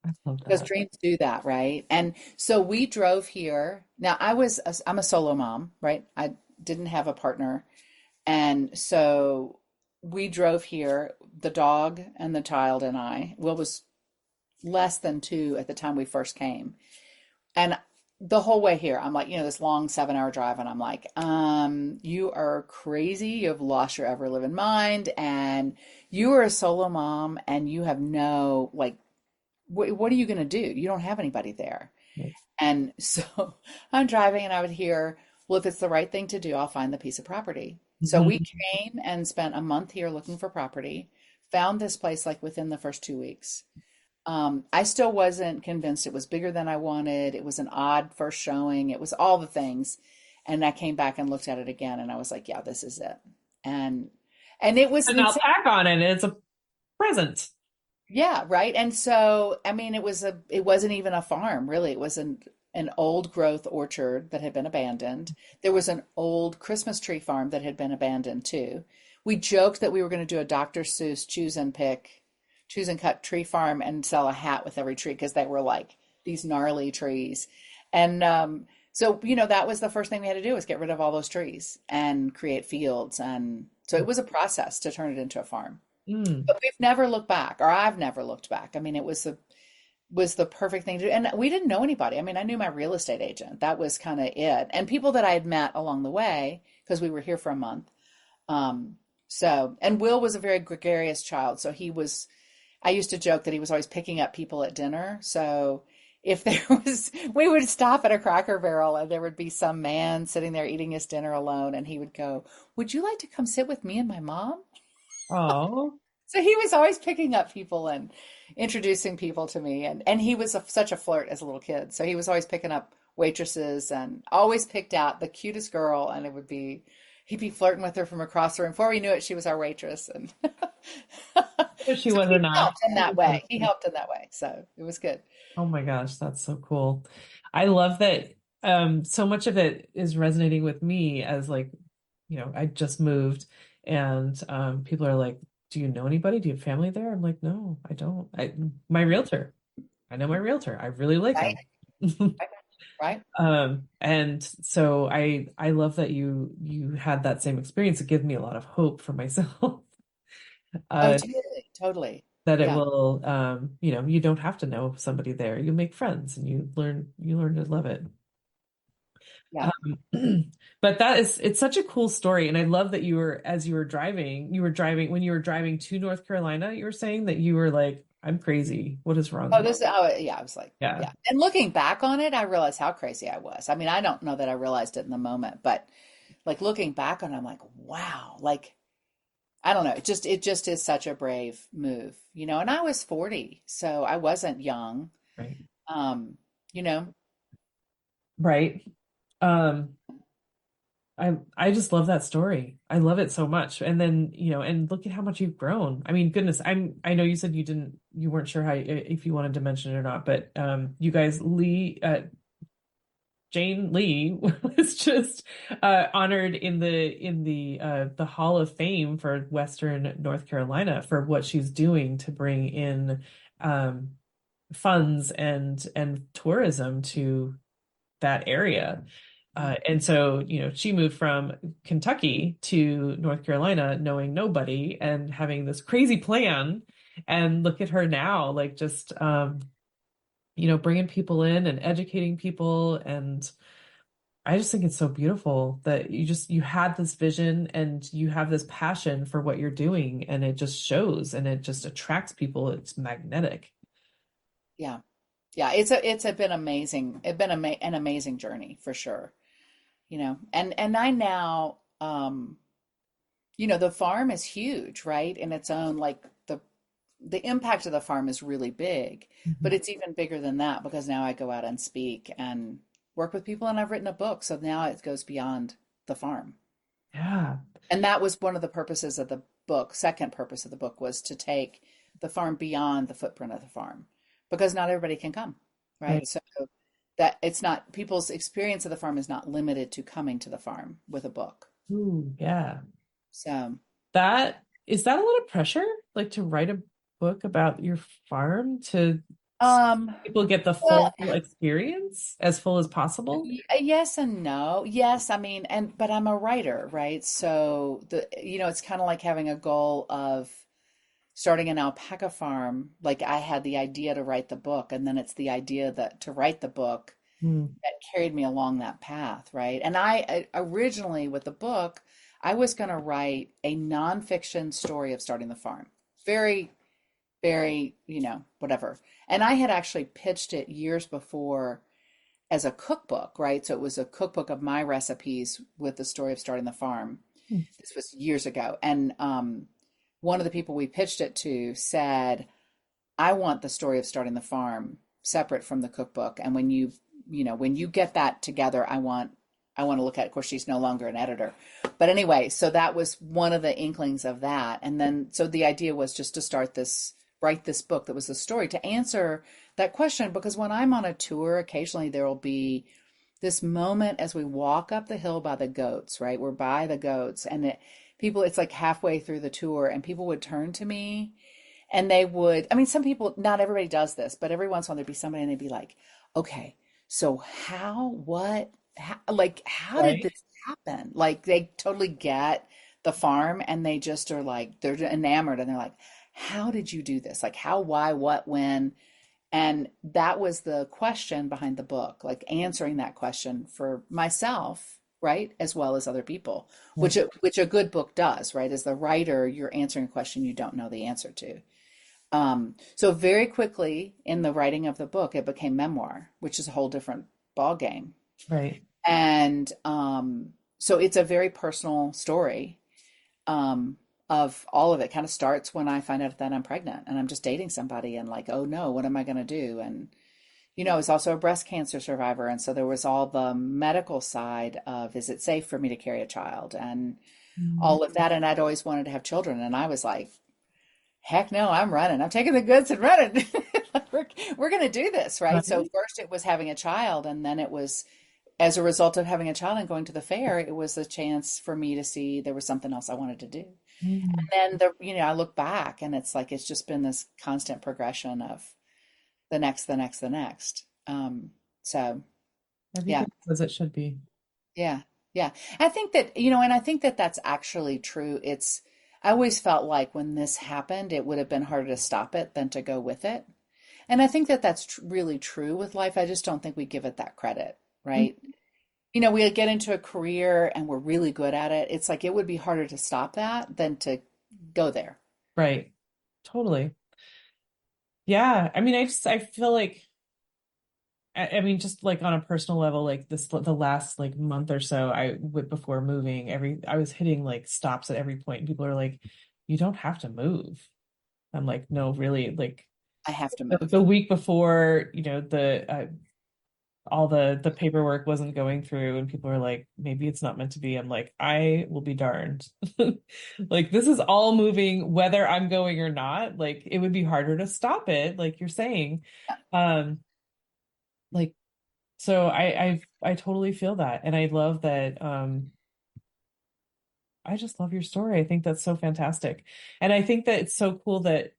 E: I love
A: Because
E: that.
A: dreams do that, right? And so we drove here. Now I'm a solo mom, right? I didn't have a partner. And so we drove here, the dog and the child and I. Will was less than 2 at the time we first came. And the whole way here, I'm like, this long 7-hour drive, and I'm like, you are crazy. You have lost your ever living mind, and you are a solo mom, and you have no, like, what are you going to do? You don't have anybody there.
E: Right.
A: And so I'm driving, and I would hear, well, if it's the right thing to do, I'll find the piece of property. So we came and spent a month here looking for property, found this place like within the first 2 weeks. I still wasn't convinced it was bigger than I wanted. It was an odd first showing. It was all the things. And I came back and looked at it again and I was like, yeah, this is it. And it was
E: An
A: insane.
E: alpaca on it. It's a present.
A: Yeah, right. And so, I mean, it wasn't even a farm, really. It was an old growth orchard that had been abandoned. There was an old Christmas tree farm that had been abandoned too. We joked that we were going to do a Dr. Seuss choose and cut tree farm and sell a hat with every tree because they were like these gnarly trees. And so, that was the first thing we had to do was get rid of all those trees and create fields. And so it was a process to turn it into a farm.
E: Mm.
A: But we've never looked back, or I've never looked back. I mean, it was the perfect thing to do. And we didn't know anybody. I mean, I knew my real estate agent. That was kind of it. And people that I had met along the way because we were here for a month. And Will was a very gregarious child. So I used to joke that he was always picking up people at dinner. So if we would stop at a Cracker Barrel and there would be some man sitting there eating his dinner alone and he would go, would you like to come sit with me and my mom?
E: Oh,
A: So he was always picking up people and introducing people to me. And he was such a flirt as a little kid. So he was always picking up waitresses and always picked out the cutest girl. And he'd be flirting with her from across the room. Before we knew it, she was our waitress. And
E: she
A: so
E: was
A: he
E: an
A: helped in that way. He helped in that way. So it was good.
E: Oh my gosh, that's so cool. I love that so much of it is resonating with me as like, I just moved and people are like, do you know anybody? Do you have family there? I'm like, no, I don't. My realtor. I know my realtor. I really like
A: Right.
E: him.
A: Right.
E: And so I love that you had that same experience. It gives me a lot of hope for myself.
A: Oh,
E: Uh,
A: totally.
E: that it
A: Yeah.
E: will you don't have to know somebody there. You make friends and you learn to love it.
A: Yeah.
E: But it's such a cool story. And I love that as you were driving, when you were driving to North Carolina, you were saying that you were like, I'm crazy. What is wrong?
A: Yeah, I was like,
E: Yeah.
A: yeah. And looking back on it, I realized how crazy I was. I mean, I don't know that I realized it in the moment, but like looking back on it, I'm like, wow, like, I don't know. It just is such a brave move, and I was 40, so I wasn't young.
E: Right.
A: Um, you know,
E: Right. Um, I just love that story. I love it so much. And then, and look at how much you've grown. I mean, goodness, I know you said you weren't sure if you wanted to mention it or not, but you guys, Jane Lee was just honored in the Hall of Fame for Western North Carolina for what she's doing to bring in funds and tourism to that area. And so, she moved from Kentucky to North Carolina knowing nobody and having this crazy plan. And look at her now, like just, bringing people in and educating people. And I just think it's so beautiful that you had this vision and you have this passion for what you're doing and it just shows and it just attracts people. It's magnetic.
A: Yeah. Yeah. It's been amazing. It's been an amazing journey for sure. And I now, the farm is huge, right? In its own, like the impact of the farm is really big,
E: Mhm.
A: but it's even bigger than that because now I go out and speak and work with people, and I've written a book. So now it goes beyond the farm.
E: Yeah.
A: And that was one of the purposes of the book. Second purpose of the book was to take the farm beyond the footprint of the farm because not everybody can come, right?
E: Right.
A: So that it's not people's experience of the farm is not limited to coming to the farm with a book.
E: Ooh, yeah.
A: So,
E: That is that a lot of pressure, like to write a book about your farm to
A: um,
E: people get the
A: well,
E: full experience as full as possible?
A: yes and no. Yes, I mean, but I'm a writer, right? So it's kind of like having a goal of starting an alpaca farm. Like I had the idea to write the book, and then it's the idea that to write the book
E: Mm,
A: that carried me along that path, right? And I originally with the book, I was going to write a nonfiction story of starting the farm. Very, very, whatever. And I had actually pitched it years before as a cookbook, right? So it was a cookbook of my recipes with the story of starting the farm.
E: mm,
A: This was years ago. And one of the people we pitched it to said, I want the story of starting the farm separate from the cookbook. And when you get that together, I want to look at it. Of course, she's no longer an editor. But anyway, so that was one of the inklings of that. And then so the idea was just to write this book that was the story to answer that question. Because when I'm on a tour, occasionally there will be this moment as we walk up the hill by the goats, right? We're by the goats, and it's like halfway through the tour, and people would turn to me and they would, I mean, some people, not everybody does this, but every once in a while there'd be somebody and they'd be like, okay, so how did
E: right.
A: this happen? Like they totally get the farm and they just are like, they're enamored and they're like, how did you do this? Like how, why, what, when? And that was the question behind the book, like answering that question for myself, right? As well as other people,
E: Right.
A: which a good book does, right? As the writer, you're answering a question you don't know the answer to. So very quickly in the writing of the book, it became memoir, which is a whole different ball game.
E: Right.
A: And so it's a very personal story of all of it. Kind of starts when I find out that I'm pregnant and I'm just dating somebody and like, oh no, what am I going to do? And I was also a breast cancer survivor, and so there was all the medical side of is it safe for me to carry a child and
E: Mm,
A: all of that. And I'd always wanted to have children, and I was like, heck no, I'm running. I'm taking the goods and running. We're going to do this, right? So
E: right.
A: first it was having a child, and then it was as a result of having a child and going to the fair, it was a chance for me to see there was something else I wanted to do.
E: Mm.
A: And then I look back and it's like it's just been this constant progression of the next, the next, the next. So yeah,
E: Everything as it should be.
A: yeah, yeah. I think that, and I think that that's actually true. I always felt like when this happened, it would have been harder to stop it than to go with it. And I think that that's really true with life. I just don't think we give it that credit,
E: Mm,
A: right? We get into a career and we're really good at it. It's like it would be harder to stop that than to go there.
E: right. Totally. Yeah. I mean, I feel like I mean, just like on a personal level, like the last like month or so, before moving, I was hitting like stops at every point. And people are like, you don't have to move. I'm like, no, really, like
A: I have to
E: the,
A: move.
E: the week before, all the paperwork wasn't going through and people are like, maybe it's not meant to be. I'm like, I will be darned. Like this is all moving, whether I'm going or not. Like it would be harder to stop it, like you're saying. Um, like so I totally feel that. And I love that I just love your story. I think that's so fantastic. And I think that it's so cool that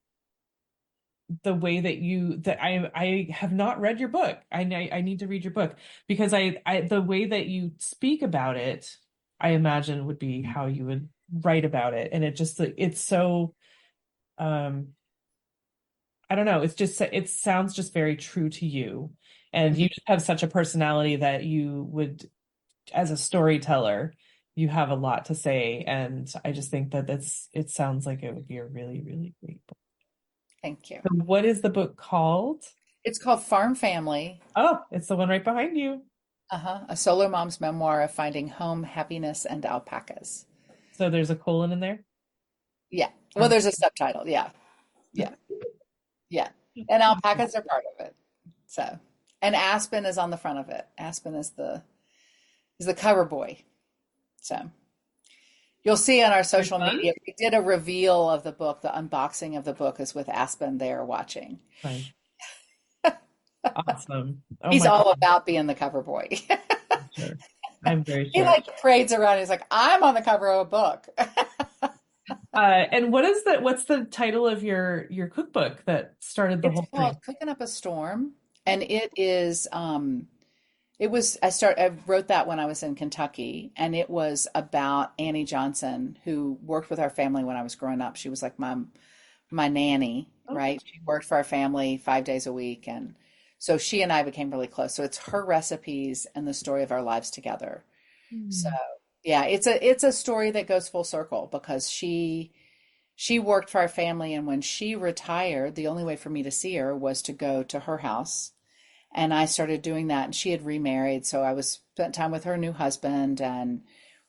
E: the way that I have not read your book. I need to read your book because I the way that you speak about it, I imagine would be how you would write about it. And it's so um I don't know, it sounds just very true to you. And
A: Mhm.
E: you just have such a personality that you would, as a storyteller, you have a lot to say. And I just think that it sounds like it would be a really, really great book.
A: Thank you.
E: So what is the book called?
A: It's called Farm Family.
E: Oh, it's the one right behind you.
A: Uh-huh. A solo mom's memoir of finding home, happiness, and alpacas.
E: So there's a colon in there.
A: Yeah. Well,
E: Um,
A: there's a subtitle. Yeah. Yeah. Yeah. And alpacas are part of it. So, and Aspen is on the front of it. Aspen is the cover boy. So, you'll see on our
E: very
A: social
E: fun.
A: media, we did a reveal of the book. The unboxing of the book is with Aspen there watching.
E: Fun. Awesome. Oh
A: He's
E: my
A: all
E: God,
A: about being the cover boy.
E: sure. I'm very
A: He
E: sure.
A: like parades around. He's like, I'm on the cover of a book.
E: And what's the title of your cookbook that started the
A: It's
E: whole thing?
A: called Cooking Up a Storm, and I wrote that when I was in Kentucky, and it was about Annie Johnson, who worked with our family when I was growing up. She was like my nanny,
E: Okay.
A: right? She worked for our family 5 days a week, and so she and I became really close. So it's her recipes and the story of our lives together. So
E: Hmm.
A: yeah, it's a story that goes full circle because she worked for our family, and when she retired, the only way for me to see her was to go to her house. And I started doing that, and she had remarried, so I was spent time with her new husband, and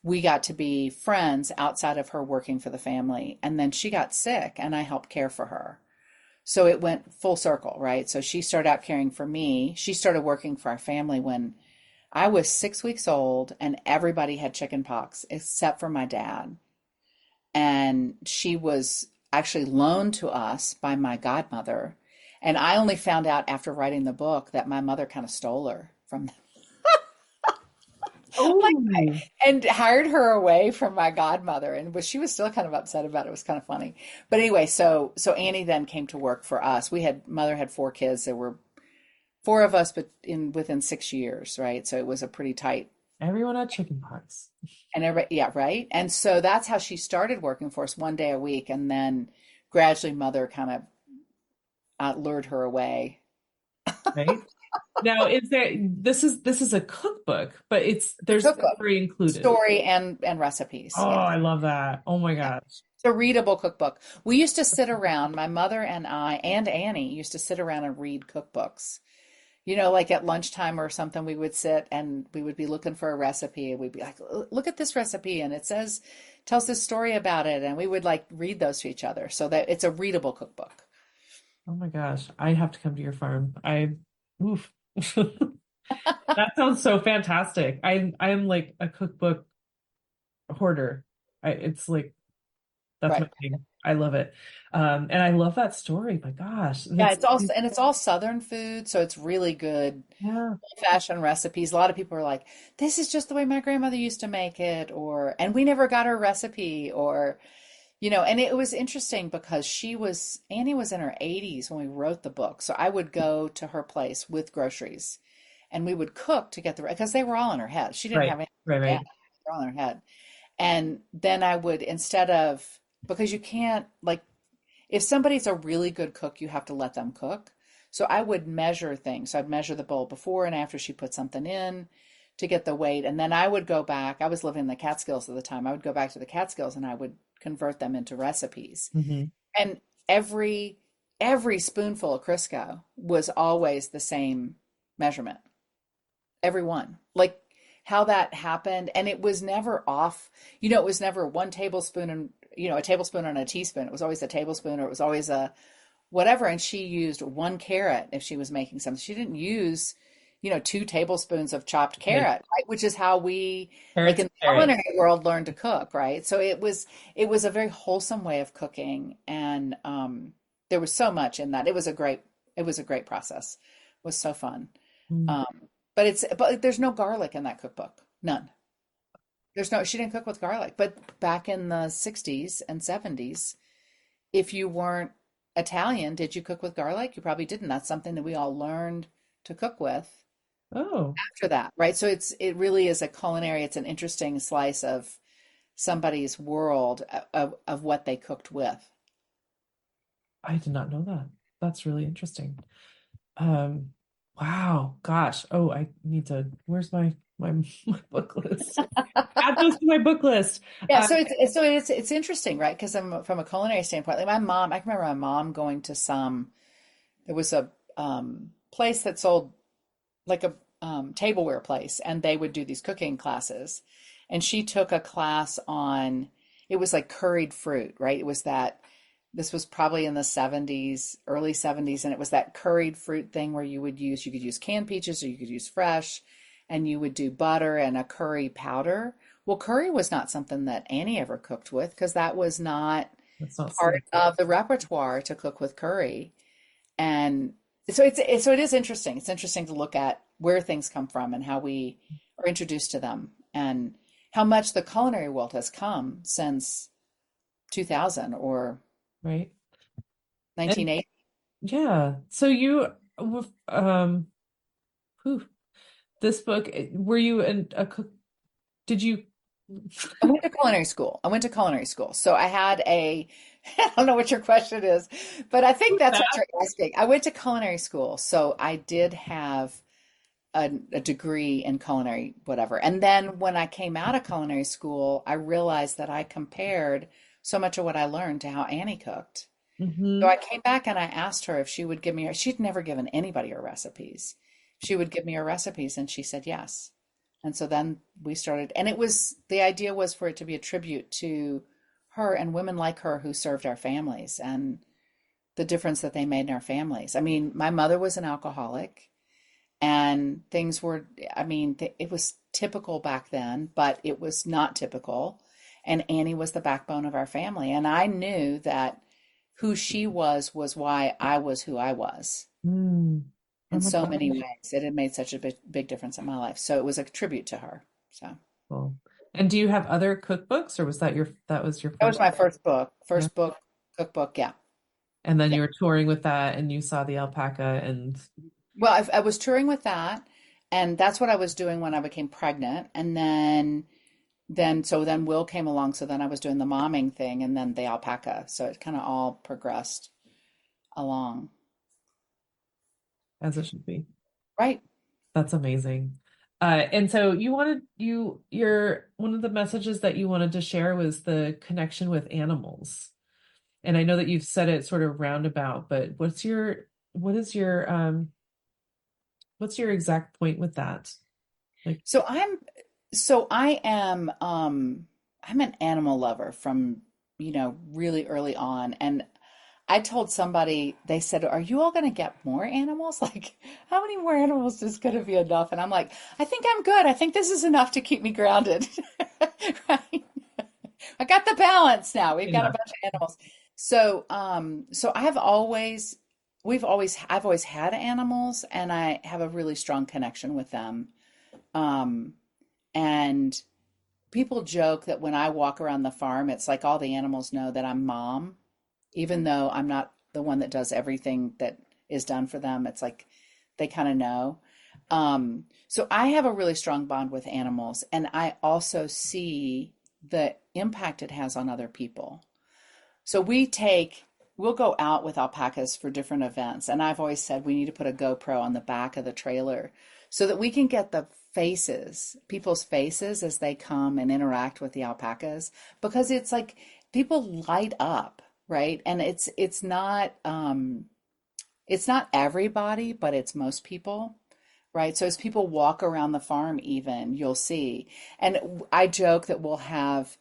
A: we got to be friends outside of her working for the family. And then she got sick, and I helped care for her. So it went full circle, right? So she started out caring for me. She started working for our family when I was 6 weeks old, and everybody had chicken pox except for my dad. And she was actually loaned to us by my godmother. And I only found out after writing the book that my mother kind of stole her from like
E: Oh,
A: and hired her away from my godmother, and she was still kind of upset about it. It was kind of funny. But anyway, so Annie then came to work for us. Mother had 4 kids. There were four of us, but in within 6 years, right? So it was a pretty tight.
E: everyone had chickenpox.
A: And everybody, yeah, right. And so that's how she started working for us 1 day a week, and then gradually mother kind of lured her away.
E: Right? Now, is there this is a cookbook, but
A: The
E: there's
A: cookbook,
E: story included.
A: story and recipes.
E: Oh,
A: Yeah.
E: I love that. Oh my
A: Yeah.
E: gosh.
A: It's a readable cookbook. We used to sit around, my mother and I and Annie used to sit around and read cookbooks. Like at lunchtime or something, we would sit and we would be looking for a recipe, and we'd be like, look at this recipe, and tells this story about it. And we would like read those to each other so that it's a readable cookbook.
E: Oh my gosh. I have to come to your farm. Oof. That sounds so fantastic. I'm like a cookbook hoarder. It's like that's my
A: Right.
E: thing. I love it. And I love that story. My gosh.
A: Yeah,
E: That's
A: it's all Southern food, so it's really good
E: yeah,
A: old-fashioned recipes. A lot of people are like, this is just the way my grandmother used to make it, and we never got her recipe, and it was interesting because Annie was in her 80s when we wrote the book. So I would go to her place with groceries, and we would cook to get because they were all in her head. She didn't
E: right,
A: have anything
E: right,
A: down,
E: right.
A: they're all in her head. And then I would, instead of, because you can't, like, if somebody's a really good cook, you have to let them cook. So I would measure things. So I'd measure the bowl before and after she put something in to get the weight. And then I would go back. I was living in the Catskills at the time. I would go back to the Catskills and I would convert them into recipes.
E: Hmm.
A: And every spoonful of Crisco was always the same measurement. Every one. Like how that happened. And it was never off. It was never 1 tablespoon and, a tablespoon and a teaspoon. It was always a tablespoon, or it was always a whatever. And she used 1 carrot if she was making something. She didn't use, 2 tablespoons of chopped
E: Right.
A: carrot, right? Which is how we, like
E: Carrots
A: in
E: and
A: the
E: carrots.
A: culinary world, learned to cook, right? So it was a very wholesome way of cooking, and there was so much in that. It was a great process. It was so fun.
E: Mm.
A: Um, but there's no garlic in that cookbook. None. She didn't cook with garlic. But back in the 60s and 70s, if you weren't Italian, did you cook with garlic? You probably didn't. That's something that we all learned to cook with
E: Oh,
A: after that, right? So it really is a culinary, it's an interesting slice of somebody's world of what they cooked with.
E: I did not know that. That's really interesting. Um, wow, gosh. Oh, I need to, where's my book list? Add those to my book list.
A: Yeah,
E: Uh,
A: so it's interesting, right? Because from a culinary standpoint, like my mom, I can remember my mom going to there was a place that sold like a tableware place, and they would do these cooking classes. And she took a class on, it was like curried fruit, right? It was that, this was probably in the 70s, early 70s, and it was that curried fruit thing where you could use canned peaches or you could use fresh, and you would do butter and a curry powder. Well, curry was not something that Annie ever cooked with because that was not
E: That's not
A: part
E: sweet.
A: of the repertoire to cook with curry. And so it is interesting. It's interesting to look at where things come from and how we are introduced to them and how much the culinary world has come since 2000 or
E: Right. And
A: 1980.
E: yeah, so um, whew, this book, were you a cook? Did you?
A: I went to culinary school. I went to culinary school. So I had a, I don't know what your question is, but I think that's what you're asking. I went to culinary school. So I did have a degree in culinary, whatever. And then when I came out of culinary school, I realized that I compared so much of what I learned to how Annie cooked. So
E: Hmm.
A: I came back and I asked her if she would give me her, she'd never given anybody her recipes. She would give me her recipes and she said yes. And so then we started, and it was, the idea was for it to be a tribute to her and women like her who served our families and the difference that they made in our families. I mean, my mother was an alcoholic and things were, I mean, it was typical back then, but it was not typical. And Annie was the backbone of our family. And I knew that who she was why I was who I was
E: Mm. Oh
A: in
E: my
A: so many
E: gosh.
A: ways. It had made such a big difference in my life. So it was a tribute to her. So
E: Cool. And do you have other cookbooks, or was that was your
A: that was
E: first?
A: my first book,
E: Yeah.
A: cookbook. Yeah.
E: And then
A: Yeah.
E: you were touring with that, and you saw the alpaca, and
A: Well, I was touring with that, and that's what I was doing when I became pregnant. And then Will came along. So then I was doing the momming thing and then the alpaca. So it kind of all progressed along.
E: as it should be.
A: Right.
E: That's amazing. And so your one of the messages that you wanted to share was the connection with animals. And I know that you've said it sort of roundabout, but what's your exact point with that? Like,
A: So I am I'm an animal lover from, really early on. And I told somebody, they said, "Are you all going to get more animals? Like, how many more animals is going to be enough?" And I'm like, "I think I'm good. I think this is enough to keep me grounded." Right? I got the balance now. We've got a
E: yeah.
A: bunch of animals. So I've always had animals and I have a really strong connection with them. Um, and people joke that when I walk around the farm, it's like all the animals know that I'm mom, even though I'm not the one that does everything that is done for them. It's like they kind of know. So I have a really strong bond with animals, and I also see the impact it has on other people. So we'll go out with alpacas for different events. And I've always said we need to put a GoPro on the back of the trailer so that we can get the people's faces as they come and interact with the alpacas, because it's like people light up, right? And it's not everybody, but it's most people. Right. So as people walk around the farm, even you'll see. And I joke that we'll have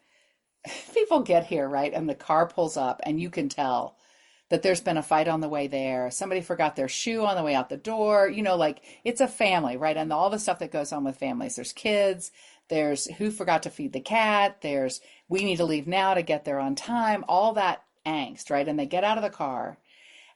A: people get here, right? And the car pulls up, and you can tell that there's been a fight on the way there. Somebody forgot their shoe on the way out the door. Like it's a family, right? And all the stuff that goes on with families. There's kids, there's who forgot to feed the cat, there's we need to leave now to get there on time, all that angst, right? And they get out of the car,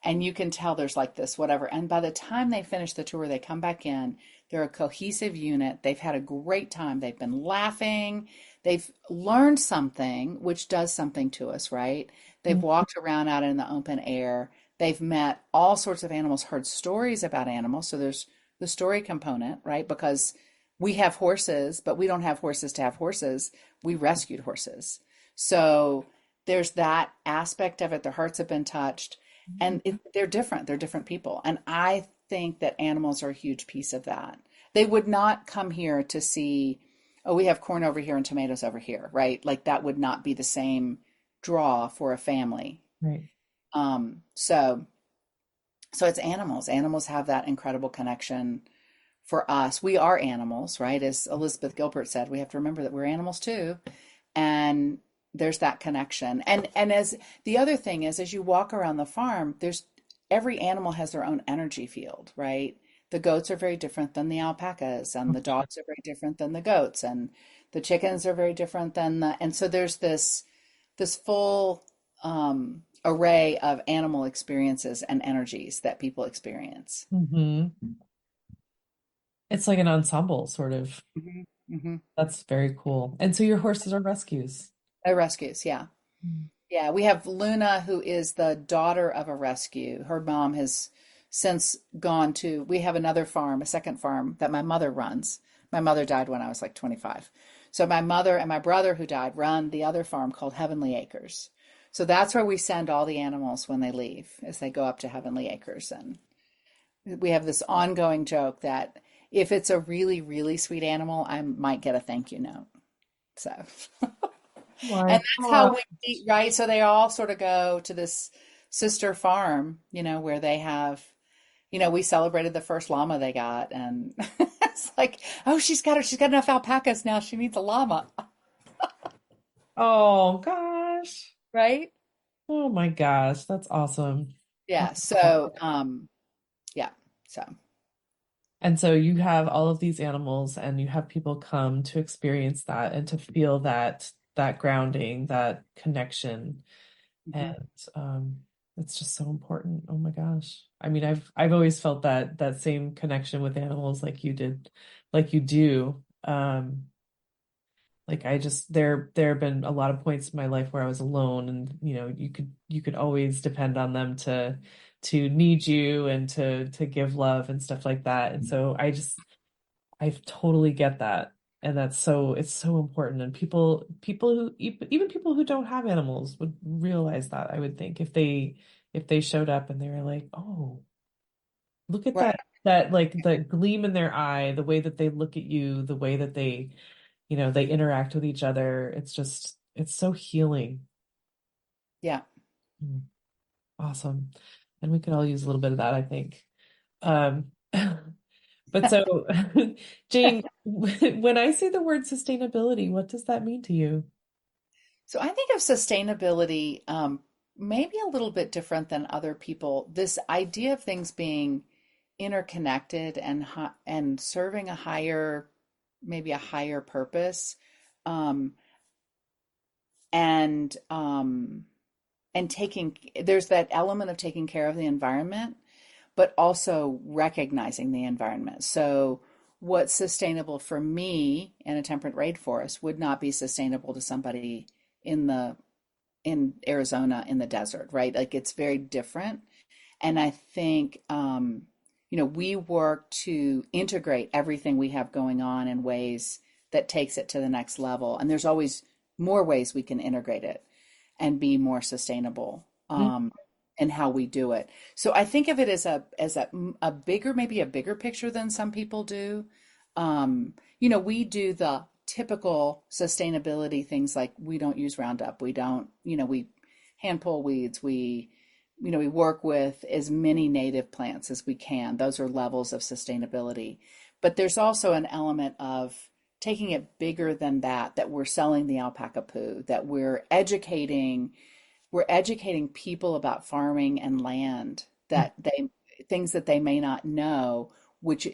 A: and you can tell there's like this, whatever. And by the time they finish the tour, they come back in. They're a cohesive unit. They've had a great time. They've been laughing. They've learned something, which does something to us, right? They've walked around out in the open air. They've met all sorts of animals, heard stories about animals. So there's the story component, right? Because we have horses, but we don't have horses to have horses. We rescued horses. So there's that aspect of it. Their hearts have been touched, and they're different. They're different people. And I think that animals are a huge piece of that. They would not come here to see, oh, we have corn over here and tomatoes over here, right? Like that would not be the same draw for a family.
E: Right.
A: So So it's animals. Animals have that incredible connection for us. We are animals, right? As Elizabeth Gilbert said, we have to remember that we're animals too. And there's that connection. And as the other thing is, as you walk around the farm, there's every animal has their own energy field, right? The goats are very different than the alpacas, and the dogs are very different than the goats, and the chickens are very different than and so there's this full array of animal experiences and energies that people experience.
E: Hmm. It's like an ensemble sort of.
A: Hmm. Hmm.
E: That's very cool. And so your horses are rescues.
A: Rescues, yeah.
E: Mm.
A: Yeah, we have Luna, who is the daughter of a rescue. Her mom has since gone to, we have another farm, a second farm that my mother runs. My mother died when I was like 25. So my mother and my brother who died run the other farm called Heavenly Acres. So that's where we send all the animals when they leave, as they go up to Heavenly Acres. And we have this ongoing joke that if it's a really, really sweet animal, I might get a thank you note. So,
E: My
A: and that's how
E: God.
A: we eat, right? So they all sort of go to this sister farm, where they have, we celebrated the first llama they got, and it's like, oh, she's got enough alpacas now. She needs a llama,
E: Oh gosh.
A: right?
E: Oh my gosh. That's awesome. Oh,
A: Yeah. So, yeah. So,
E: and so you have all of these animals and you have people come to experience that and to feel that grounding, that connection.
A: mhm.
E: And it's just so important. Oh my gosh. I mean, I've always felt that same connection with animals like you did, like you do. Like I just there have been a lot of points in my life where I was alone, and you could always depend on them to need you and to give love and stuff like that. And so I totally get that. And it's so important. And people who even people who don't have animals would realize that, I would think, if they showed up and they were like, "Oh, look at
A: Right.
E: that like the gleam in their eye, the way that they look at you, the way that they interact with each other." It's so healing.
A: Yeah.
E: Mm, awesome. And we could all use a little bit of that, I think. Um, but so, Jane, when I say the word sustainability, what does that mean to you?
A: So I think of sustainability, maybe a little bit different than other people. This idea of things being interconnected and serving maybe a higher purpose, um, and taking there's that element of taking care of the environment, but also recognizing the environment. So what's sustainable for me in a temperate rainforest would not be sustainable to somebody in the in Arizona in the desert, right? Like it's very different. And I think, we work to integrate everything we have going on in ways that takes it to the next level. And there's always more ways we can integrate it and be more sustainable,
E: Mm,
A: in how we do it. So I think of it as a bigger, maybe a bigger picture than some people do. We do the typical sustainability things like we don't use Roundup. We don't, we hand pull weeds. We work with as many native plants as we can. Those are levels of sustainability. But there's also an element of taking it bigger than that, that we're selling the alpaca poo, that we're educating people about farming and land,
E: mm,
A: that they things that they may not know, which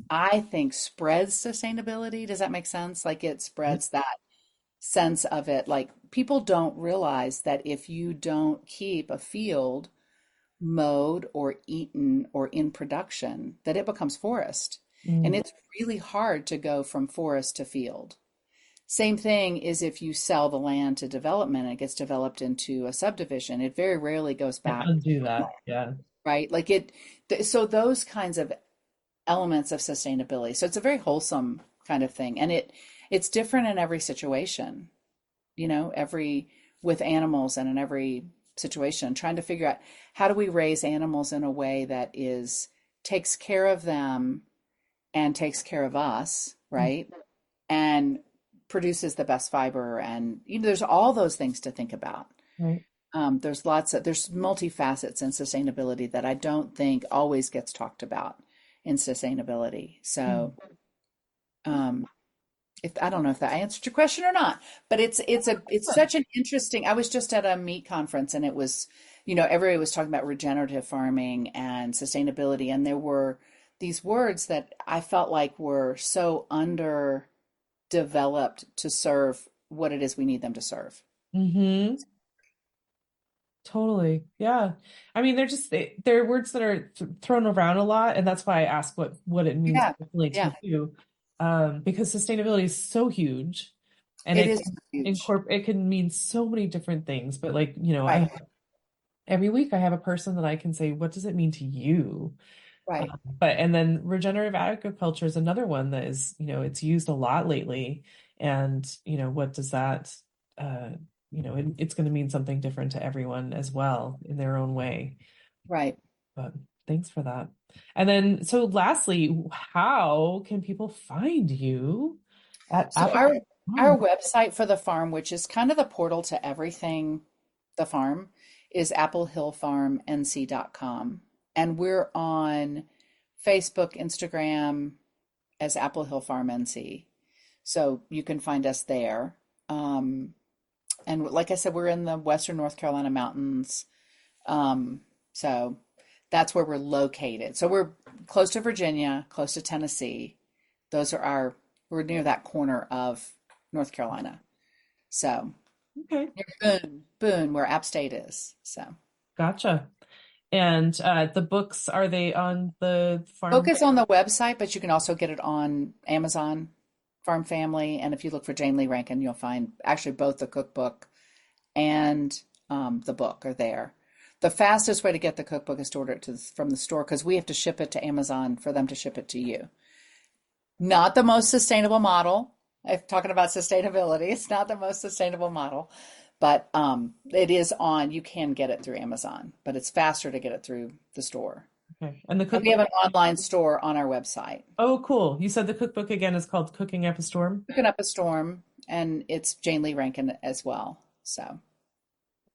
A: I think spreads sustainability. Does that make sense? Like it
E: mm,
A: spreads that sense of it. Like people don't realize that if you don't keep a field mowed or eaten or in production, that it becomes forest. And
E: mm,
A: it's really hard to go from forest to field. Same thing is if you sell the land to development and it gets developed into a subdivision, it very rarely goes
E: Can't
A: back,
E: undo that. Yeah.
A: right? So those kinds of elements of sustainability. So it's a very wholesome kind of thing. And it's different in every situation, every with animals and in every situation, trying to figure out how do we raise animals in a way that takes care of them and takes care of us,
E: Mm,
A: right? And produces the best fiber, and there's all those things to think about.
E: right.
A: There's multifacets in sustainability that I don't think always gets talked about in sustainability. So, um, if I don't know if that answered your question or not, but it's such an interesting. I was just at a meat conference and it was, everybody was talking about regenerative farming and sustainability, and there were these words that I felt like were so underdeveloped to serve what it is we need them to serve.
E: Mm-hmm. Totally. Yeah. I mean, they're words that are thrown around a lot, and that's why I ask what it means
A: Yeah,
E: personally to
A: yeah,
E: you. Because sustainability is so huge and
A: it
E: it
A: is
E: can
A: huge.
E: it can mean so many different things. But like,
A: Right,
E: every week I have a person that I can say, what does it mean to you?
A: right,
E: And then regenerative agriculture is another one that is, it's used a lot lately. And, what does that, uh, it's going to mean something different to everyone as well in their own way.
A: right.
E: But thanks for that. And then, so lastly, how can people find you at
A: So
E: Apple
A: our
E: Farm?
A: website for the farm, which is kind of the portal to everything the farm, is applehillfarmnc.com. And we're on Facebook, Instagram as Apple Hill Farm NC. So you can find us there. And like I said, we're in the Western North Carolina mountains. So that's where we're located. So we're close to Virginia, close to Tennessee. We're near that corner of North Carolina. So
E: Okay,
A: near Boone, where App State is. So
E: gotcha. And the books, are they on the farm?
A: focus on the website, but you can also get it on Amazon Farm Family. And if you look for Jane Lee Rankin, you'll find actually both the cookbook and the book are there. The fastest way to get the cookbook is to order it from the store because we have to ship it to Amazon for them to ship it to you. Not the most sustainable model. If talking about sustainability, it's not the most sustainable model, but you can get it through Amazon, but it's faster to get it through the store.
E: Okay. And the
A: And we have
E: cookbook,
A: an online store on our website.
E: oh, cool. You said the cookbook again is called Cooking Up a Storm?
A: Cooking Up a Storm, and it's Jane Lee Rankin as well. So,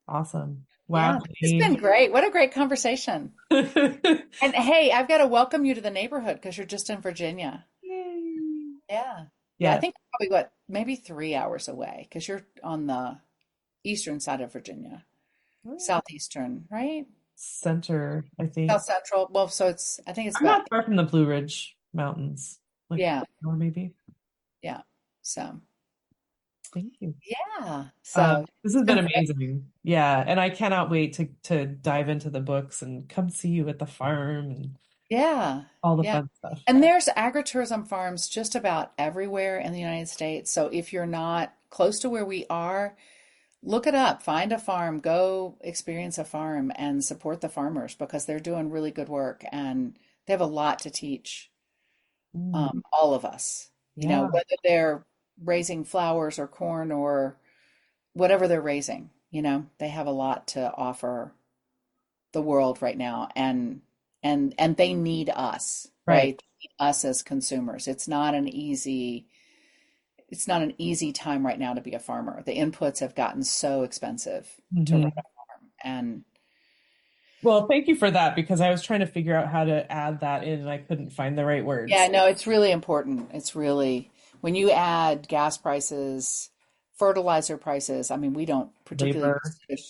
E: Awesome. Wow,
A: yeah, it's been
E: Jane.
A: great. What a great conversation. And hey, I've got to welcome you to the neighborhood because you're just in Virginia.
E: Yay.
A: Yeah. Yeah, I
E: Yeah.
A: think probably maybe 3 hours away because you're on the eastern side of Virginia, southeastern, right?
E: Center, I think.
A: South Central. Well, so I think it's
E: I'm
A: about,
E: not far from the Blue Ridge Mountains, like
A: yeah,
E: or maybe.
A: yeah. So,
E: Thank you.
A: yeah. So
E: This
A: it's
E: has been
A: been great.
E: amazing. Yeah, and I cannot wait to dive into the books and come see you at the farm and
A: Yeah.
E: all the
A: Yeah.
E: fun stuff.
A: And there's agritourism farms just about everywhere in the United States. So if you're not close to where we are, look it up, find a farm, go experience a farm and support the farmers because they're doing really good work and they have a lot to teach
E: Mm,
A: all of us.
E: yeah,
A: Whether they're raising flowers or corn or whatever they're raising, they have a lot to offer the world right now and they need us,
E: right.
A: right? They need us as consumers. It's not an easy time right now to be a farmer. The inputs have gotten so expensive to run
E: Mhm.
A: a farm. And
E: Well, thank you for that because I was trying to figure out how to add that in and I couldn't find the right
A: yeah,
E: words.
A: no, it's really important. It's really when you add gas prices, fertilizer prices, I mean, we don't particularly
E: Labor.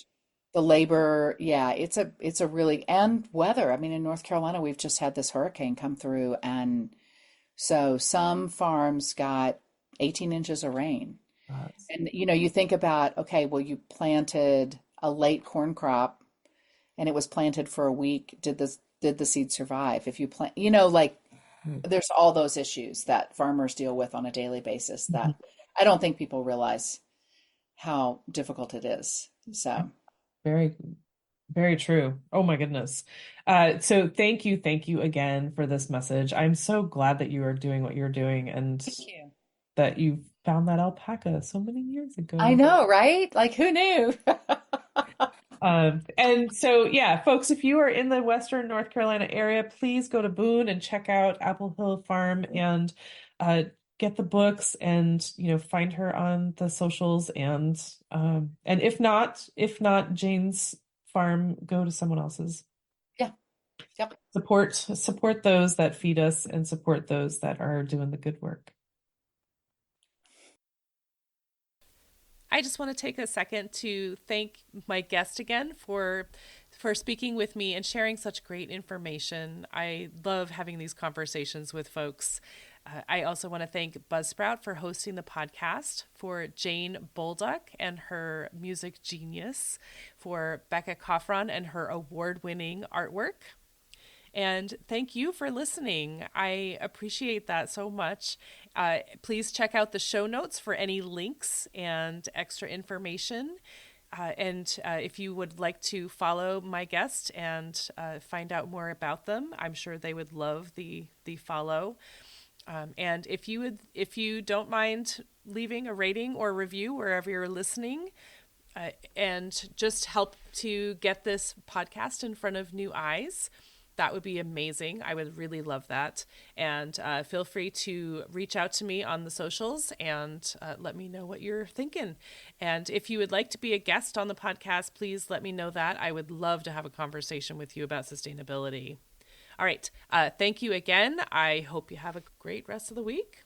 A: the labor, yeah, it's a really and weather. I mean, in North Carolina, we've just had this hurricane come through and so some farms got 18 inches of rain. And you think about, okay, well, you planted a late corn crop and it was planted for a week. Did the seed survive? If you plant, like there's all those issues that farmers deal with on a daily basis
E: Mhm.
A: that I don't think people realize how difficult it is. So,
E: Very, very true. Oh my goodness. So thank you again for this message. I'm so glad that you are doing what you're doing and
A: thank you.
E: that you found that alpaca so many years
A: I
E: ago.
A: know, right? Like who knew?
E: And so, yeah, folks, if you are in the Western North Carolina area, please go to Boone and check out Apple Hill Farm and uh, get the books and, find her on the socials, and if not Jane's farm, go to someone else's.
A: Yeah. Yep.
E: Support those that feed us and support those that are doing the good work.
B: I just want to take a second to thank my guest again for speaking with me and sharing such great information. I love having these conversations with folks. I also want to thank Buzzsprout for hosting the podcast, for Jane Bolduc and her music genius, for Becca Coffron and her award-winning artwork. And thank you for listening. I appreciate that so much. Please check out the show notes for any links and extra information. And if you would like to follow my guest and find out more about them, I'm sure they would love the follow. And if you don't mind leaving a rating or review wherever you're listening, and just help to get this podcast in front of new eyes, that would be amazing. I would really love that. And feel free to reach out to me on the socials and let me know what you're thinking. And if you would like to be a guest on the podcast, please let me know that. I would love to have a conversation with you about sustainability. All right. Thank you again. I hope you have a great rest of the week.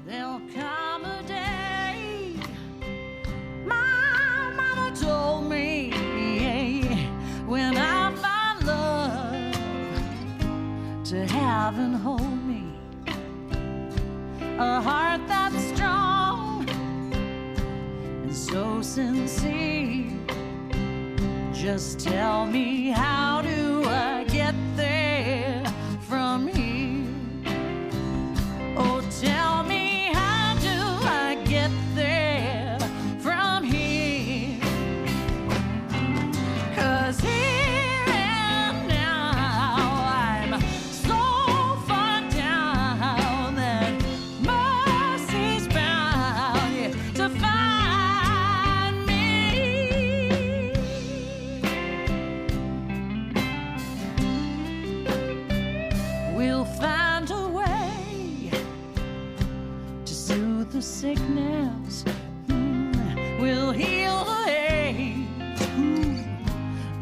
D: There'll come a day, my mama told me, when I find love to have and hold me, a heart that's strong and so sincere. Just tell me, how do I get there from here? Oh, tell me, how do I get there from here? 'Cause here and now I'm so far down that mercy's bound to find me. We'll find a way to soothe the sickness. We'll heal the hate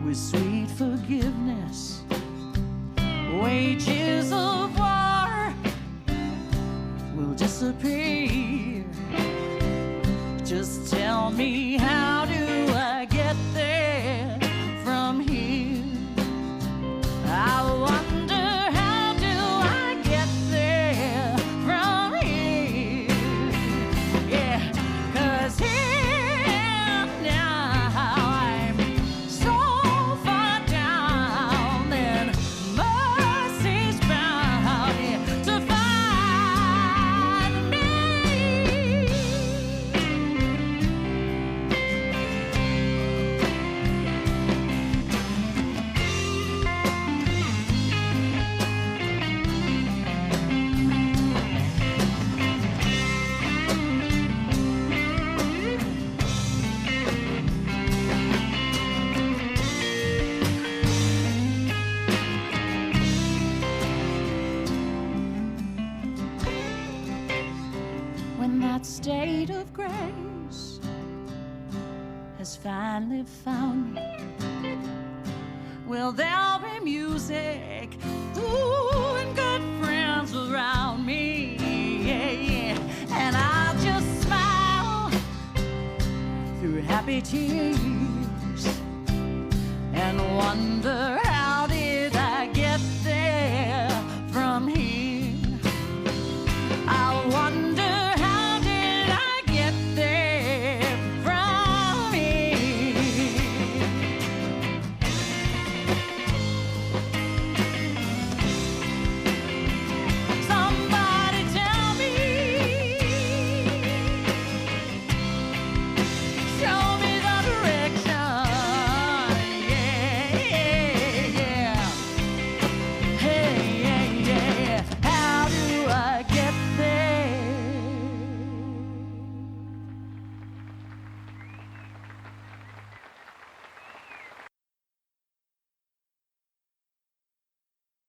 D: with sweet forgiveness. Wages of war will disappear. Just tell me, how do I get there from here? I wonder, how do I get there from here? Yeah, 'cause here and now I'm so far down, and mercy's bound to find me. When that state of grace has finally found me, well, there'll be music, ooh, and good friends around me, yeah. And I'll just smile through happy tears and wonder,